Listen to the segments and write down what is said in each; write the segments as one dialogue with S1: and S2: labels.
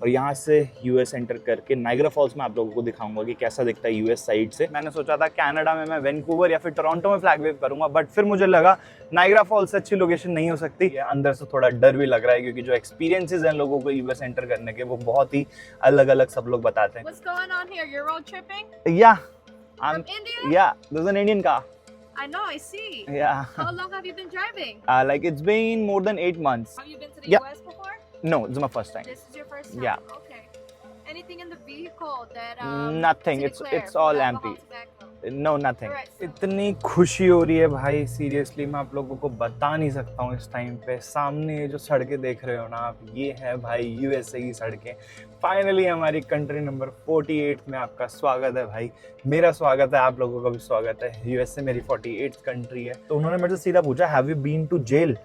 S1: और यहाँ से यूएस एंटर करके नाइग्रा फॉल्स में आप लोगों को दिखाऊंगा कि कैसा दिखता है यूएस साइड से। मैंने सोचा था कनाडा में मैं वैंकूवर या फिर टोरंटो में फ्लैग वेव करूंगा, बट फिर मुझे लगा नाइग्रा फॉल्स से अच्छी लोकेशन नहीं हो सकती। अंदर से थोड़ा डर भी लग रहा है क्योंकि जो एक्सपीरियंसेस हैं लोगों को यूएस एंटर करने के वो बहुत ही अलग अलग सब लोग बताते हैं।
S2: What's going on here? You're road tripping?
S1: Yeah,
S2: From India?
S1: Yeah, there's an Indian car.
S2: I know, I see.
S1: Yeah.
S2: How long have you been driving?
S1: Like it's been more than 8 months.
S2: Have you been to the
S1: Yeah.
S2: US before?
S1: No, this is my first time.
S2: This is your first time?
S1: Yeah.
S2: Okay. Anything in the vehicle that
S1: Nothing.
S2: to
S1: It's
S2: declare?
S1: all
S2: Alcohol,
S1: empty.
S2: tobacco?
S1: No, nothing.
S2: Alright, so
S1: इतनी खुशी हो रही है भाई, seriously मैं आप लोगों को बता नहीं सकता हूँ इस टाइम पे। सामने ये जो सड़कें देख रहे हो ना आप, ये है भाई यूएसए की सड़कें। फाइनली हमारी कंट्री नंबर 48 में आपका स्वागत है भाई। मेरा स्वागत है, आप लोगों का भी स्वागत है। यूएसए मेरी 48th कंट्री है। तो उन्होंने मेरे से सीधा पूछा have you been to jail?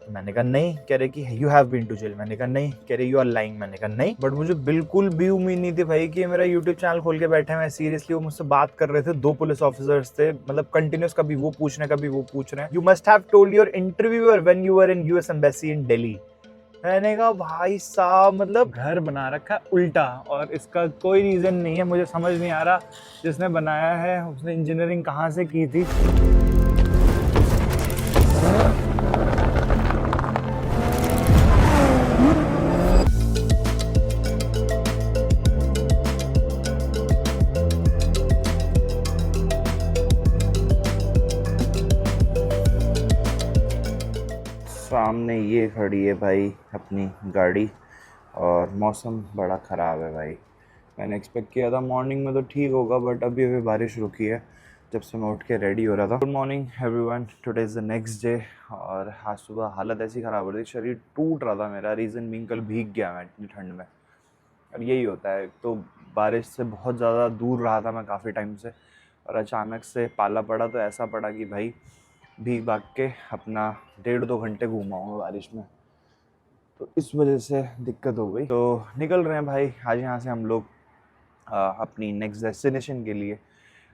S1: मैंने कहा नहीं। कह रहे कि you have been to jail. मैंने कहा नहीं। कह रहे यू आर लाइंग। मैंने कहा नहीं। बट मुझे बिल्कुल भी उम्मीद नहीं थी भाई कि मेरा यूट्यूब चैनल खोल के बैठे हैं। सीरियसली वो मुझसे बात कर रहे थे, 2 पुलिस ऑफिसर्स थे, मतलब कंटिन्यूस, कभी वो पूछ रहे हैं कभी वो पूछ रहे हैं। You must have told your interviewer when you were in US embassy in Delhi. मैंने कहा भाई साहब, मतलब घर बना रखा उल्टा, और इसका कोई रीजन नहीं है। मुझे समझ नहीं आ रहा जिसने बनाया है उसने इंजीनियरिंग कहाँ से की थी। सामने ये खड़ी है भाई अपनी गाड़ी, और मौसम बड़ा ख़राब है भाई। मैंने एक्सपेक्ट किया था मॉर्निंग में तो ठीक होगा, बट अभी बारिश रुकी है जब से मैं उठ के रेडी हो रहा था। Good morning everyone, today is the next day. और आज सुबह हालत ऐसी ख़राब हो रही थी, शरीर टूट रहा था मेरा। रीज़न बीइंग कल भीग गया मैं इतनी ठंड में, और यही होता है। तो बारिश से बहुत ज़्यादा दूर रहा था मैं काफ़ी टाइम से, और अचानक से पाला पड़ा तो ऐसा पड़ा कि भाई भीग भाग के अपना 1.5-2 घंटे घूमा हूँ बारिश में, तो इस वजह से दिक्कत हो गई। तो निकल रहे हैं भाई आज यहाँ से हम लोग अपनी नेक्स्ट डेस्टिनेशन के लिए,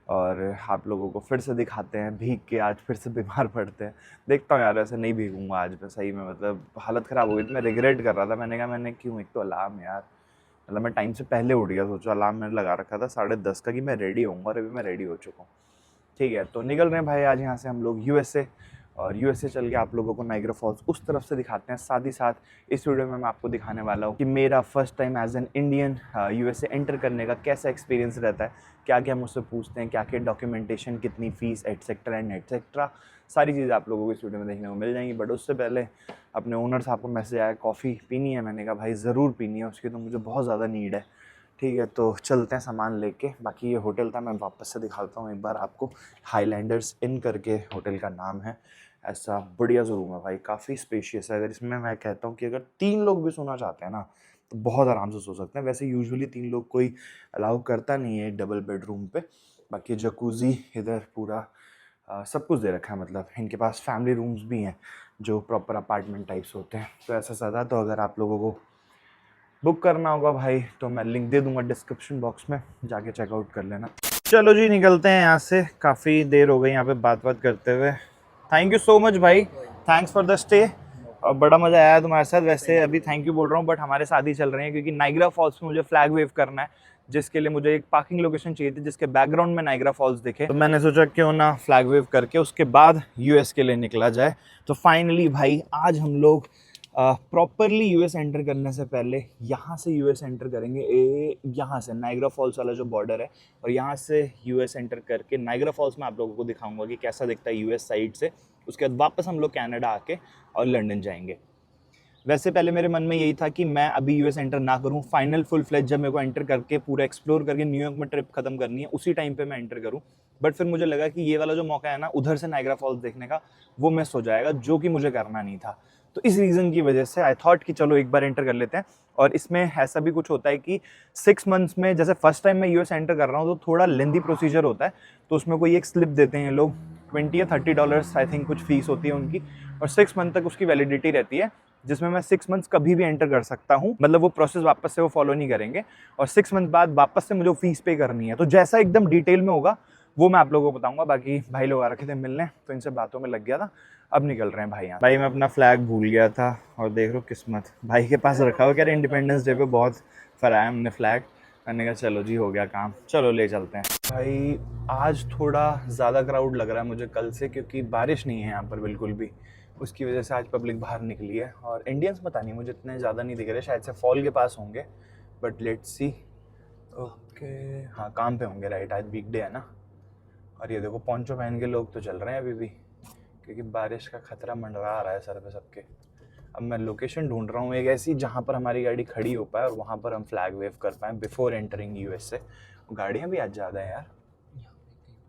S1: और आप लोगों को फिर से दिखाते हैं भीग के। आज फिर से बीमार पड़ते हैं। देखता हूँ यार, ऐसे नहीं भीगूंगा आज मैं, सही में मतलब हालत ख़राब हो गई थी। मैं रिग्रेट कर रहा था, मैंने कहा मैंने क्यों, एक तो अलार्म यार, मतलब मैं टाइम से पहले उठ गया। सोचो अलार्म मैंने लगा रखा था 10:30 का कि मैं रेडी होऊंगा, और अभी मैं रेडी हो चुका हूँ। ठीक है, तो निकल रहे हैं भाई आज यहाँ से हम लोग यूएसए, और यूएसए चल के आप लोगों को नाइग्रा फॉल्स उस तरफ से दिखाते हैं। साथ ही साथ इस वीडियो में मैं आपको दिखाने वाला हूँ कि मेरा first time as an Indian USA enter करने का कैसा एक्सपीरियंस रहता है, क्या क्या मुझसे पूछते हैं, क्या क्या डॉक्यूमेंटेशन, कितनी फ़ीस, एटसेट्रा एंड एटसेट्रा। सारी चीज़ें आप लोगों को इस वीडियो में देखने को मिल जाएंगी। बट उससे पहले अपने ओनर साहब को मैसेज आया कॉफ़ी पीनी है। मैंने कहा भाई ज़रूर पीनी है, उसकी तो मुझे बहुत ज़्यादा नीड है। ठीक है, तो चलते हैं सामान लेके। बाकी ये होटल था, मैं वापस से दिखाता हूँ एक बार आपको। हाईलैंडर्स इन करके होटल का नाम है। ऐसा बढ़िया सा रूम है भाई, काफ़ी स्पेशियस है। अगर इसमें मैं कहता हूँ कि अगर 3 लोग भी सोना चाहते हैं ना तो बहुत आराम से सो सकते हैं। वैसे यूजुअली 3 लोग कोई अलाउ करता नहीं है डबल बेडरूम पे। बाकी जकूज़ी इधर पूरा सब कुछ दे रखा है, मतलब इनके पास फैमिली रूम्स भी हैं जो प्रॉपर अपार्टमेंट टाइप्स होते हैं। तो ऐसा ज़्यादा, तो अगर आप लोगों को बुक करना होगा भाई तो मैं लिंक दे दूंगा डिस्क्रिप्शन बॉक्स में, जाके चेकआउट कर लेना। चलो जी निकलते हैं यहाँ से, काफ़ी देर हो गई यहाँ पे बात करते हुए। थैंक यू सो मच भाई, थैंक्स फॉर द स्टे, और बड़ा मज़ा आया तुम्हारे साथ। वैसे अभी थैंक यू बोल रहा हूँ, बट हमारे साथ ही चल रहे हैं क्योंकि नाइग्रा फॉल्स में मुझे फ्लैग वेव करना है, जिसके लिए मुझे एक पार्किंग लोकेशन चाहिए थी जिसके बैकग्राउंड में नाइग्रा फॉल्स दिखे। तो मैंने सोचा क्यों ना फ्लैग वेव करके उसके बाद यूएस के लिए निकला जाए। तो फाइनली भाई आज हम लोग प्रॉपरली यूएस एंटर करने से पहले यहाँ से यूएस एंटर करेंगे। यहाँ से नाइग्रा फॉल्स वाला जो बॉर्डर है, और यहाँ से यूएस एंटर करके नाइग्रा फॉल्स में आप लोगों को दिखाऊंगा कि कैसा दिखता है यूएस साइड से। उसके बाद वापस हम लोग कनाडा आके और लंदन जाएंगे। वैसे पहले मेरे मन में यही था कि मैं अभी यूएस एंटर ना करूं, फाइनल फुल फ्लेज जब मेरे को एंटर करके पूरा एक्सप्लोर करके न्यूयॉर्क में ट्रिप खत्म करनी है उसी टाइम पे मैं एंटर करूं। बट फिर मुझे लगा कि ये वाला जो मौका है ना उधर से नाइग्रा फॉल्स देखने का, वो मिस हो जाएगा, जो कि मुझे करना नहीं था। तो इस रीज़न की वजह से आई थॉट कि चलो एक बार एंटर कर लेते हैं। और इसमें ऐसा भी कुछ होता है कि 6 मंथ्स में, जैसे फर्स्ट टाइम मैं यूएस एंटर कर रहा हूँ तो थोड़ा लेंथी प्रोसीजर होता है। तो उसमें कोई एक स्लिप देते हैं लोग, $20 या $30 आई थिंक कुछ फीस होती है उनकी, और 6 मंथ तक उसकी वैलिडिटी रहती है, जिसमें मैं 6 मंथ्स कभी भी एंटर कर सकता हूँ। मतलब वो प्रोसेस वापस से वो फॉलो नहीं करेंगे, और 6 मंथ बाद वापस से मुझे फीस पे करनी है। तो जैसा एकदम डिटेल में होगा वो मैं आप लोगों को बताऊंगा। बाकी भाई लोग आ रखे थे मिलने, तो इनसे बातों में लग गया था, अब निकल रहे हैं भाई यहाँ। भाई मैं अपना फ्लैग भूल गया था और देख लो किस्मत, भाई के पास रखा हुआ, कह रहे इंडिपेंडेंस डे पे बहुत फहराया हमने फ्लैग। मैंने कहा चलो जी हो गया काम, चलो ले चलते हैं। भाई आज थोड़ा ज़्यादा क्राउड लग रहा है मुझे कल से, क्योंकि बारिश नहीं है यहाँ पर बिल्कुल भी, उसकी वजह से आज पब्लिक बाहर निकली है। और इंडियंस पता नहीं मुझे इतने ज़्यादा नहीं दिख रहे, शायद से फॉल के पास होंगे, बट लेट्स सी। ओके हाँ काम पे होंगे, राइट, आज वीकडे है ना। और ये देखो पोंचो पहन के लोग तो चल रहे हैं अभी भी, क्योंकि बारिश का खतरा मंडरा रहा है सर पे सबके। अब मैं लोकेशन ढूंढ रहा हूँ एक ऐसी जहाँ पर हमारी गाड़ी खड़ी हो पाए और वहाँ पर हम फ्लैग वेव कर पाएँ बिफोर एंटरिंग यूएस से। गाड़ियाँ भी आज ज़्यादा है यार।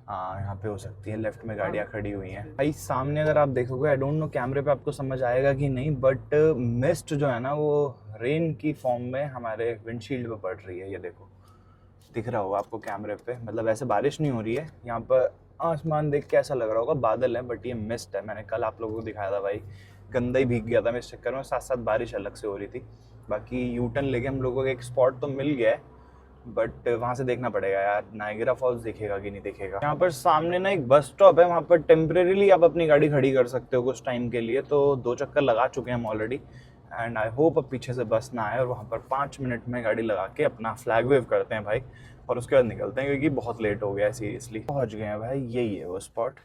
S1: हाँ यहाँ पे हो सकती है, लेफ्ट में गाड़ियाँ खड़ी हुई हैं। भाई सामने अगर आप देखोगे, आई डोंट नो कैमरे पे आपको समझ आएगा कि नहीं, बट मिस्ट जो है ना वो रेन की फॉर्म में हमारे विंडशील्ड पे पड़ रही है। ये देखो दिख रहा होगा आपको कैमरे पे, मतलब ऐसे बारिश नहीं हो रही है यहाँ पर। आसमान देख के ऐसा लग रहा होगा बादल है, बट ये मिस्ट है। मैंने कल आप लोगों को दिखाया था भाई, गंदा ही भीग गया था मैं इस चक्कर में, साथ साथ बारिश अलग से हो रही थी। बाकी यू टर्न लेके हम लोगों को एक स्पॉट तो मिल गया है, बट वहाँ से देखना पड़ेगा यार नायग्रा फॉल्स दिखेगा कि नहीं दिखेगा। यहाँ पर सामने ना एक बस स्टॉप है, वहाँ पर टेम्परेरीली आप अपनी गाड़ी खड़ी कर सकते हो कुछ टाइम के लिए। तो 2 चक्कर लगा चुके हैं हम ऑलरेडी, एंड आई होप अब पीछे से बस ना आए और वहाँ पर 5 मिनट में गाड़ी लगा के अपना फ्लैग वेव करते हैं भाई, और उसके बाद निकलते हैं, क्योंकि बहुत लेट हो गया है सीरियसली। पहुँच गए हैं भाई, यही है वो स्पॉट।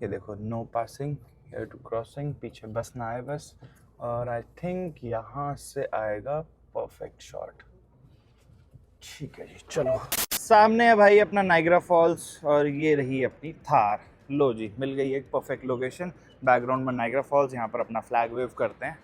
S1: ये देखो no passing here to crossing, पीछे बस ना आए बस। और आई थिंक यहाँ से आएगा परफेक्ट शॉट। ठीक है जी चलो, सामने है भाई अपना नायग्रा फॉल्स और ये रही अपनी थार। लो जी मिल गई एक परफेक्ट लोकेशन, बैकग्राउंड में नायग्रा फॉल्स, यहाँ पर अपना फ्लैग वेव करते हैं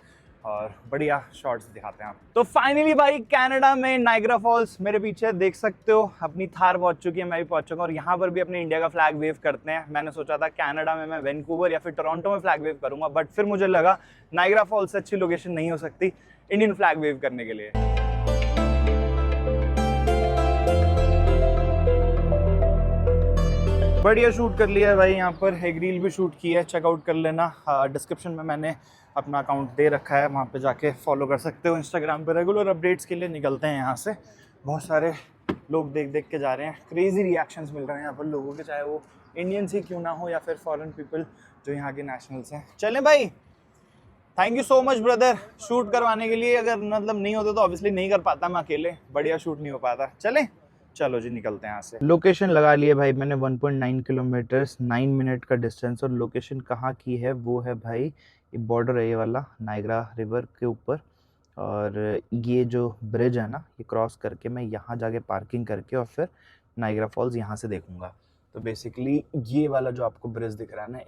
S1: और बढ़िया शॉट्स दिखाते हैं आप। तो फाइनली भाई कनाडा में नायग्रा फॉल्स मेरे पीछे देख सकते हो, अपनी थार पहुंच चुकी है, मैं भी पहुंच चुका हूँ, और यहाँ पर भी अपने इंडिया का फ्लैग वेव करते हैं। मैंने सोचा था कनाडा में मैं वैंकूवर या फिर टोरंटो में फ्लैग वेव करूंगा, बट फिर मुझे लगा नायग्रा फॉल्स से अच्छी लोकेशन नहीं हो सकती इंडियन फ्लैग वेव करने के लिए। बढ़िया शूट कर लिया है भाई, यहाँ पर एक रील भी शूट की है, चेकआउट कर लेना। डिस्क्रिप्शन में मैंने अपना अकाउंट दे रखा है, वहाँ पे जाके फॉलो कर सकते हो। इंस्टाग्राम पे रेगुलर अपडेट्स के लिए निकलते हैं यहाँ से। बहुत सारे लोग देख देख के जा रहे हैं, क्रेजी रिएक्शंस मिल रहे हैं यहाँ पर लोगों के, चाहे वो इंडियंस ही क्यों ना हो या फिर फॉरेन पीपल जो यहाँ के नेशनल्स हैं। चलें भाई, thank you so much brother shoot करवाने के लिए। अगर मतलब नहीं होते तो ऑब्वियसली नहीं कर पाता मैं अकेले, बढ़िया शूट नहीं हो पाता। चलें चलो जी निकलते हैं यहाँ से। लोकेशन लगा लिए भाई मैंने 1.9 किलोमीटर, 9 मिनट का डिस्टेंस। और लोकेशन कहाँ की है वो है भाई, ये बॉर्डर है ये वाला नायग्रा रिवर के ऊपर। और ये जो ब्रिज है ना, ये क्रॉस करके मैं यहाँ जाके पार्किंग करके और फिर नायग्रा फॉल्स यहाँ से देखूंगा। तो बेसिकली ये वाला जो आपको ब्रिज दिख रहा है ना,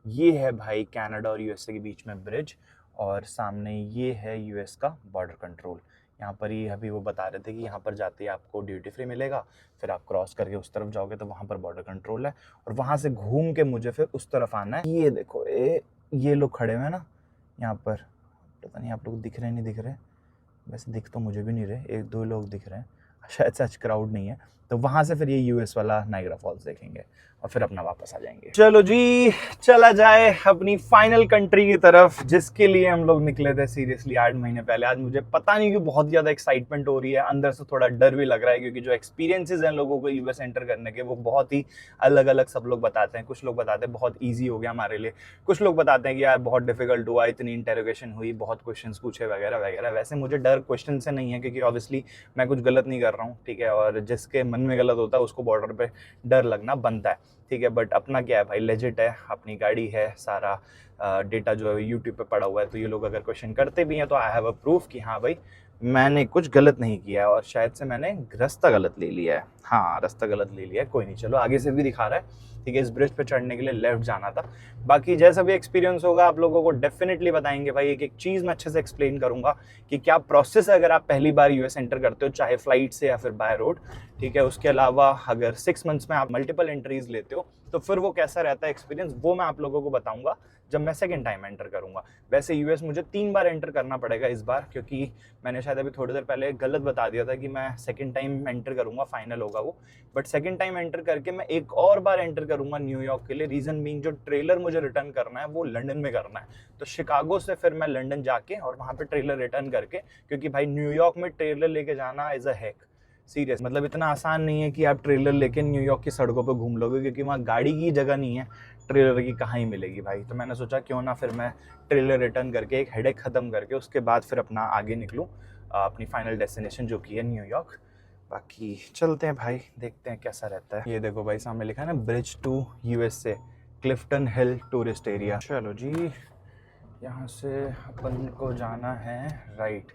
S1: ये है भाई कनाडा और यूएसए के बीच में ब्रिज, और सामने ये है यूएस का बॉर्डर कंट्रोल। यहाँ पर ही अभी वो बता रहे थे कि यहाँ पर जाते ही आपको ड्यूटी फ्री मिलेगा, फिर आप क्रॉस करके उस तरफ जाओगे तो वहाँ पर बॉर्डर कंट्रोल है, और वहाँ से घूम के मुझे फिर उस तरफ आना है। ये देखो ये लोग खड़े हुए हैं ना यहाँ पर, पता नहीं आप लोग दिख रहे नहीं दिख रहे, वैसे दिख तो मुझे भी नहीं रहे, 1-2 लोग दिख रहे हैं, शायद सच क्राउड नहीं है। तो वहाँ से फिर ये यूएस वाला नायग्रा फॉल्स देखेंगे और फिर अपना वापस आ जाएंगे। चलो जी चला जाए अपनी फाइनल कंट्री की तरफ, जिसके लिए हम लोग निकले थे सीरियसली 8 महीने पहले। आज मुझे पता नहीं क्यों बहुत ज़्यादा एक्साइटमेंट हो रही है, अंदर से थोड़ा डर भी लग रहा है, क्योंकि जो एक्सपीरियंसेस हैं लोगों को यूएस एंटर करने के वो बहुत ही अलग अलग सब लोग बताते हैं। कुछ लोग बताते हैं बहुत ईजी हो गया हमारे लिए, कुछ लोग बताते हैं कि यार बहुत डिफिकल्ट हुआ, इतनी इंटेरोगेशन हुई, बहुत क्वेश्चन पूछे वगैरह वगैरह। वैसे मुझे डर क्वेश्चन से नहीं है, क्योंकि ऑब्वियसली मैं कुछ गलत नहीं कर रहा हूँ, ठीक है, और जिसके मन में गलत होता है उसको बॉर्डर पे डर लगना बनता है, ठीक है। बट अपना क्या है भाई, लेजिट है, अपनी गाड़ी है, सारा डेटा जो है यूट्यूब पे पड़ा हुआ है। तो ये लोग अगर क्वेश्चन करते भी हैं तो आई हैव अ प्रूफ कि हाँ भाई मैंने कुछ गलत नहीं किया है, और शायद से मैंने रास्ता गलत ले लिया है। हाँ रास्ता गलत ले लिया है, कोई नहीं, चलो आगे से भी दिखा रहा है, ठीक है। इस ब्रिज पे चढ़ने के लिए लेफ्ट जाना था। बाकी जैसा भी एक्सपीरियंस होगा आप लोगों को डेफिनेटली बताएंगे भाई। एक एक चीज़ मैं अच्छे से एक्सप्लेन करूंगा कि क्या प्रोसेस है अगर आप पहली बार यूएस एंटर करते हो, चाहे फ्लाइट से या फिर बाय रोड, ठीक है। उसके अलावा अगर 6 मंथ्स में आप मल्टीपल एंट्रीज लेते हो तो फिर वो कैसा रहता है एक्सपीरियंस, वो मैं आप लोगों को बताऊंगा जब मैं सेकंड टाइम एंटर करूंगा। वैसे यूएस मुझे 3 बार एंटर करना पड़ेगा इस बार, क्योंकि मैंने शायद अभी थोड़ी देर पहले गलत बता दिया था कि मैं सेकंड टाइम एंटर करूंगा, फाइनल होगा वो। बट सेकंड टाइम एंटर करके मैं एक और बार एंटर करूंगा न्यूयॉर्क के लिए। रीजन बीइंग जो ट्रेलर मुझे रिटर्न करना है वो लंदन में करना है, तो शिकागो से फिर मैं लंदन जाके और वहाँ पे ट्रेलर रिटर्न करके, क्योंकि भाई न्यूयॉर्क में ट्रेलर लेके जाना इज अ हैक, सीरियस, मतलब इतना आसान नहीं है कि आप ट्रेलर लेके न्यूयॉर्क की सड़कों पे घूम लोगे, क्योंकि वहाँ गाड़ी की जगह नहीं है, ट्रेलर की कहाँ ही मिलेगी भाई। तो मैंने सोचा क्यों ना फिर मैं ट्रेलर रिटर्न करके एक हेडेक ख़त्म करके उसके बाद फिर अपना आगे निकलूँ अपनी फाइनल डेस्टिनेशन जो कि है न्यूयॉर्क। बाकी चलते हैं भाई, देखते हैं कैसा रहता है। ये देखो भाई सामने लिखा है ना, bridge to USA, Clifton Hill tourist area. चलो जी, यहाँ से अपन को जाना है राइट।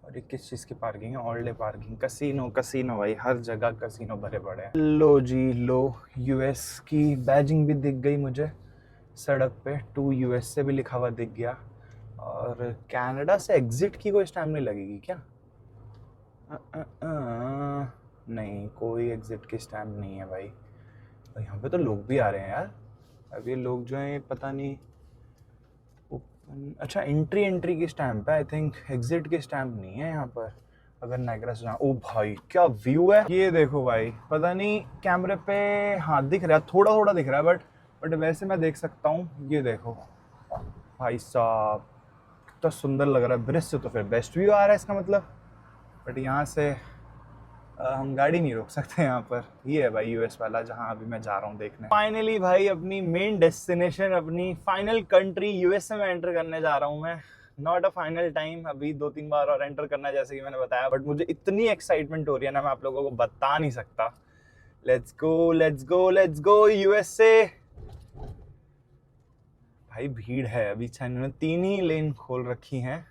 S1: और ये किस चीज़ की पार्किंग है? All day parking. Casino casino भाई, हर जगह कसीनो भरे पड़े हैं। लो जी लो, यूएस की बैजिंग भी दिख गई मुझे सड़क पे, टू यूएस से भी लिखा हुआ दिख गया। और कनाडा से एग्जिट की कोई स्टैम्प नहीं लगेगी क्या? नहीं, कोई एग्जिट की स्टैम्प नहीं है भाई। और यहाँ पे तो लोग भी आ रहे हैं यार। अब ये लोग जो हैं पता नहीं, अच्छा एंट्री की स्टैम्प है आई थिंक, एग्जिट की स्टैम्प नहीं है यहाँ पर। अगर नाइग्रा से ओ भाई क्या व्यू है, ये देखो भाई। पता नहीं कैमरे पे हाँ दिख रहा है, थोड़ा थोड़ा दिख रहा है, बट वैसे मैं देख सकता हूँ। ये देखो भाई साहब, कितना सुंदर लग रहा है। ब्रिज से तो फिर बेस्ट व्यू आ रहा है इसका मतलब। बट यहाँ से हम गाड़ी नहीं रोक सकते यहाँ पर। ये है भाई यूएस वाला जहाँ अभी मैं जा रहा हूँ देखने। फाइनली भाई अपनी मेन डेस्टिनेशन, अपनी फाइनल कंट्री यूएसए में एंटर करने जा रहा हूँ मैं। नॉट अ फाइनल टाइम, अभी 2-3 बार और एंटर करना है जैसे कि मैंने बताया। बट मुझे इतनी एक्साइटमेंट हो रही है ना, मैं आप लोगों को बता नहीं सकता। Let's go let's go let's go USA. भाई भीड़ है अभी, इन्होंने 3 ही लेन खोल रखी हैं।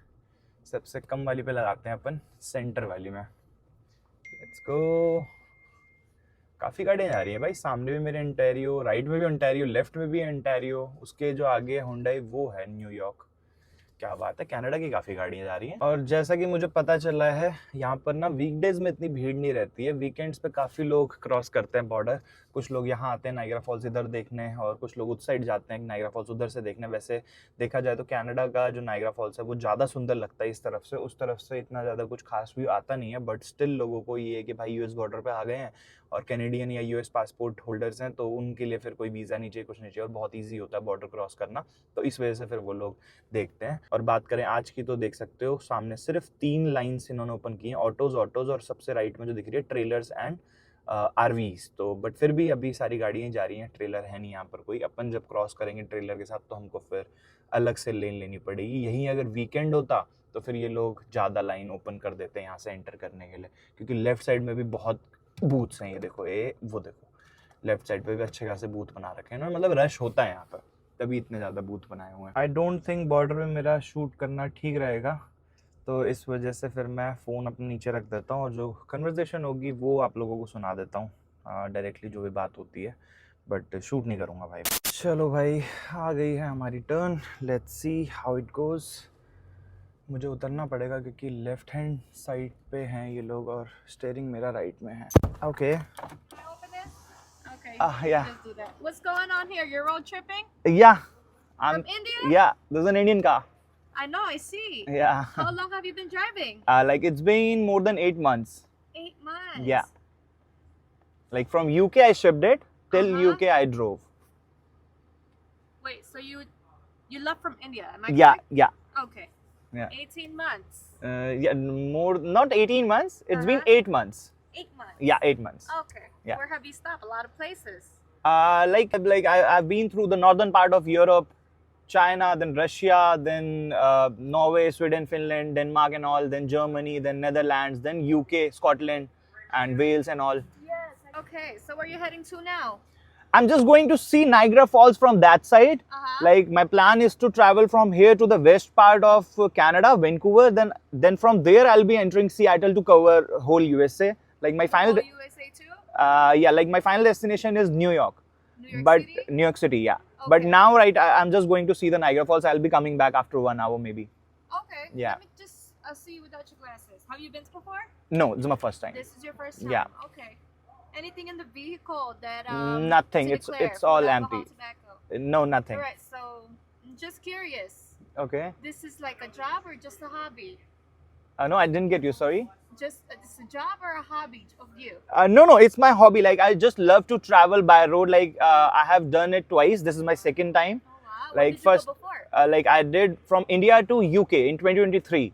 S1: सबसे कम वाली पे लगाते हैं अपन, सेंटर वाली में। Let's go. काफ़ी गाड़ियाँ जा रही हैं भाई, सामने भी मेरे ओंटारियो, राइट में भी ओंटारियो, लेफ्ट में भी ओंटारियो, उसके जो आगे हुंडई वो है न्यूयॉर्क। क्या बात है, कनाडा की काफ़ी गाड़ियाँ जा रही हैं। और जैसा कि मुझे पता चला है यहाँ पर ना वीकडेज में इतनी भीड़ नहीं रहती है, वीकेंड्स पे काफ़ी लोग क्रॉस करते हैं बॉर्डर। कुछ लोग यहाँ आते हैं नाइग्रा फॉल्स इधर देखने, और कुछ लोग उस साइड जाते हैं नाइग्रा फॉल्स उधर से देखने। वैसे देखा जाए तो कनाडा का जो नाइग्रा फॉल्स है वो ज़्यादा सुंदर लगता है इस तरफ से, उस तरफ से इतना ज़्यादा कुछ खास व्यू आता नहीं है। बट स्टिल लोगों को ये है कि भाई यूएस बॉर्डर पे आ गए हैं और कैनेडियन या यूएस पासपोर्ट होल्डर्स हैं, तो उनके लिए फिर कोई वीज़ा नहीं चाहिए, कुछ नहीं चाहिए, और बहुत ईजी होता है बॉर्डर क्रॉस करना। तो इस वजह से फिर वो लोग देखते हैं। और बात करें आज की तो देख सकते हो सामने सिर्फ 3 लाइन्स इन्होंने ओपन की हैं, ऑटोज और सबसे राइट में जो दिख रही है ट्रेलर्स एंड आरवीज। तो बट फिर भी अभी सारी गाड़ियाँ जा रही हैं, ट्रेलर है नहीं यहाँ पर कोई। अपन जब क्रॉस करेंगे ट्रेलर के साथ तो हमको फिर अलग से लेन लेनी पड़ेगी। यहीं अगर वीकेंड होता तो फिर ये लोग ज़्यादा लाइन ओपन कर देते हैं यहाँ से एंटर करने के लिए, क्योंकि लेफ्ट साइड में भी बहुत बूथ्स हैं। ये देखो, ये वो देखो, लेफ्ट साइड पे भी अच्छे खासे बूथ बना रखे हैं ना, मतलब रश होता है यहाँ पर, तभी इतने ज़्यादा बूथ बनाए हुए हैं। आई डोंट थिंक बॉर्डर में मेरा शूट करना ठीक रहेगा, तो इस वजह से फिर मैं फ़ोन अपने नीचे रख देता हूँ और जो कन्वर्सेशन होगी वो आप लोगों को सुना देता हूँ डायरेक्टली, जो भी बात होती है, बट शूट नहीं करूँगा भाई। चलो भाई, आ गई है हमारी turn, let's see how it goes. मुझे उतरना पड़ेगा क्योंकि लेफ्ट हैंड साइड पे हैं ये लोग और स्टीयरिंग मेरा राइट में है। Okay
S2: Can I open this? Okay.
S1: yeah.
S2: Let's do that. What's going on here? You're road tripping?
S1: या
S2: From India?
S1: या this is an Indian car.
S2: I know, I see.
S1: या
S2: How long have you been driving?
S1: like it's been more than 8 months.
S2: 8 months.
S1: Yeah. Like from UK I shipped it till UK I drove.
S2: Wait, so you left from India, am I
S1: Yeah,
S2: correct?
S1: yeah.
S2: Okay.
S1: Yeah.
S2: 18 months.
S1: Yeah, more, not 18 months. It's been 8 months.
S2: 8 months.
S1: Yeah, 8 months.
S2: Okay.
S1: Yeah.
S2: Where have you stopped? A lot of places.
S1: Like I've been through the northern part of Europe, China, then Russia, then Norway, Sweden, Finland, Denmark and all, then Germany, then Netherlands, then UK, Scotland and Wales and all.
S2: Yes. Okay, so where are you heading to now?
S1: I'm just going to see Niagara Falls from that side. Like my plan is to travel from here to the west part of Canada, Vancouver. Then from there I'll be entering Seattle to cover whole USA. Like my final,
S2: Whole USA too?
S1: yeah, like my final destination is New York.
S2: New York
S1: But
S2: City?
S1: New York City, yeah.
S2: Okay.
S1: But now, right, I'm just going to see the Niagara Falls. I'll be coming back after 1 hour maybe.
S2: Okay.
S1: Yeah.
S2: Let me just see you without your glasses. Have you been before?
S1: No, this is my first time.
S2: This is your first time?
S1: Yeah.
S2: Okay. Anything in the vehicle that
S1: Nothing.
S2: to
S1: It's
S2: declare
S1: it's
S2: for
S1: all
S2: alcohol,
S1: empty.
S2: tobacco?
S1: No, nothing.
S2: All right, so just curious.
S1: Okay.
S2: This is like a job or just a hobby?
S1: No, I didn't get you. Sorry.
S2: Just this is a job or a hobby of you?
S1: No, it's my hobby. Like I just love to travel by road. Like I have done it twice. This is my second time.
S2: Oh wow.
S1: Like
S2: Where did
S1: first,
S2: you go before?
S1: like I did from India to UK in 2023.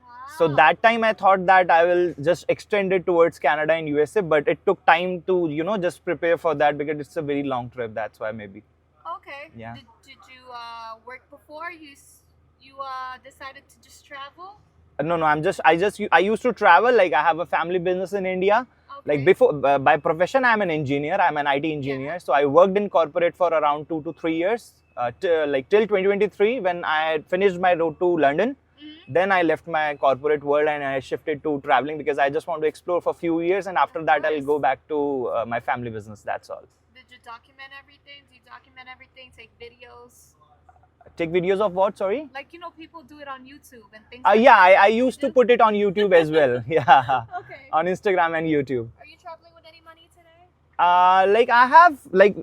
S2: Wow.
S1: So
S2: Wow.
S1: that time I thought that I will just extend it towards Canada and USA, but it took time to, just prepare for that because it's a very long trip. That's why maybe.
S2: Okay.
S1: Yeah.
S2: Did you work before you decided to just travel?
S1: No, I used to travel. Like I have a family business in India.
S2: Okay.
S1: Like before, by profession, I'm an engineer. I'm an IT engineer.
S2: Yeah.
S1: So I worked in corporate for around 2 to 3 years, till 2023 when I had finished my road to London.
S2: Mhm.
S1: Then I left my corporate world and I shifted to traveling because I just want to explore for a few years, and after that I'll go back to my family business. That's all.
S2: Did you document everything? Do you document everything? Take videos?
S1: Take videos of what? Sorry.
S2: Like, people do it on YouTube and things like
S1: Yeah,
S2: that.
S1: I used to put it on YouTube as well. Yeah,
S2: Okay.
S1: on Instagram and YouTube.
S2: Are you traveling with any money today?
S1: Like I have like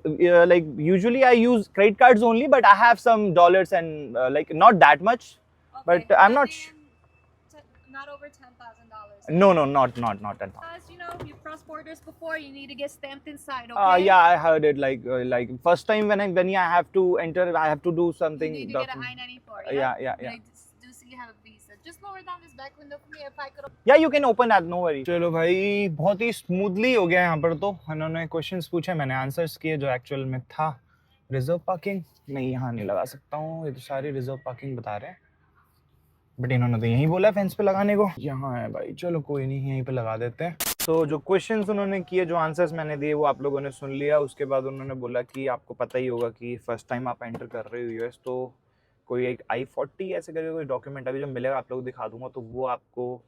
S1: usually I use credit cards only, but I have some dollars and like not that much.
S2: Okay.
S1: But I'm not
S2: Not over $10,000.
S1: No, not at all.
S2: Because you crossed borders before, you need to get stamped inside. Okay.
S1: Yeah, I heard it. Like first time when I have to enter, I have to do
S2: You
S1: something.
S2: need to get a I-94.
S1: Yeah.
S2: I do see you have a visa. Just lower down this back window for me if I could.
S1: Yeah, you can open that, no worry. चलो भाई, बहुत ही smoothly हो गया यहाँ पर तो. इन्होंने questions पूछे, मैंने आंसर्स किए जो एक्चुअल में था. रिजर्व पार्किंग नहीं, यहाँ नहीं लगा सकता हूँ, ये तो सारी रिजर्व पार्किंग बता रहे हैं, बट इन्होंने तो यहीं बोला फेंस पे लगाने को. यहाँ है भाई, चलो कोई नहीं, यहीं पे लगा देते हैं. तो जो क्वेश्चंस उन्होंने किए, जो आंसर्स मैंने दिए, वो आप लोगों ने सुन लिया. उसके बाद उन्होंने बोला कि आपको पता ही होगा कि फर्स्ट टाइम आप एंटर कर रहे हो यूएस, तो कोई एक I-40 ऐसे करके कोई डॉक्यूमेंट अभी जब मिलेगा आप लोगों को दिखा दूंगा, तो वो आपको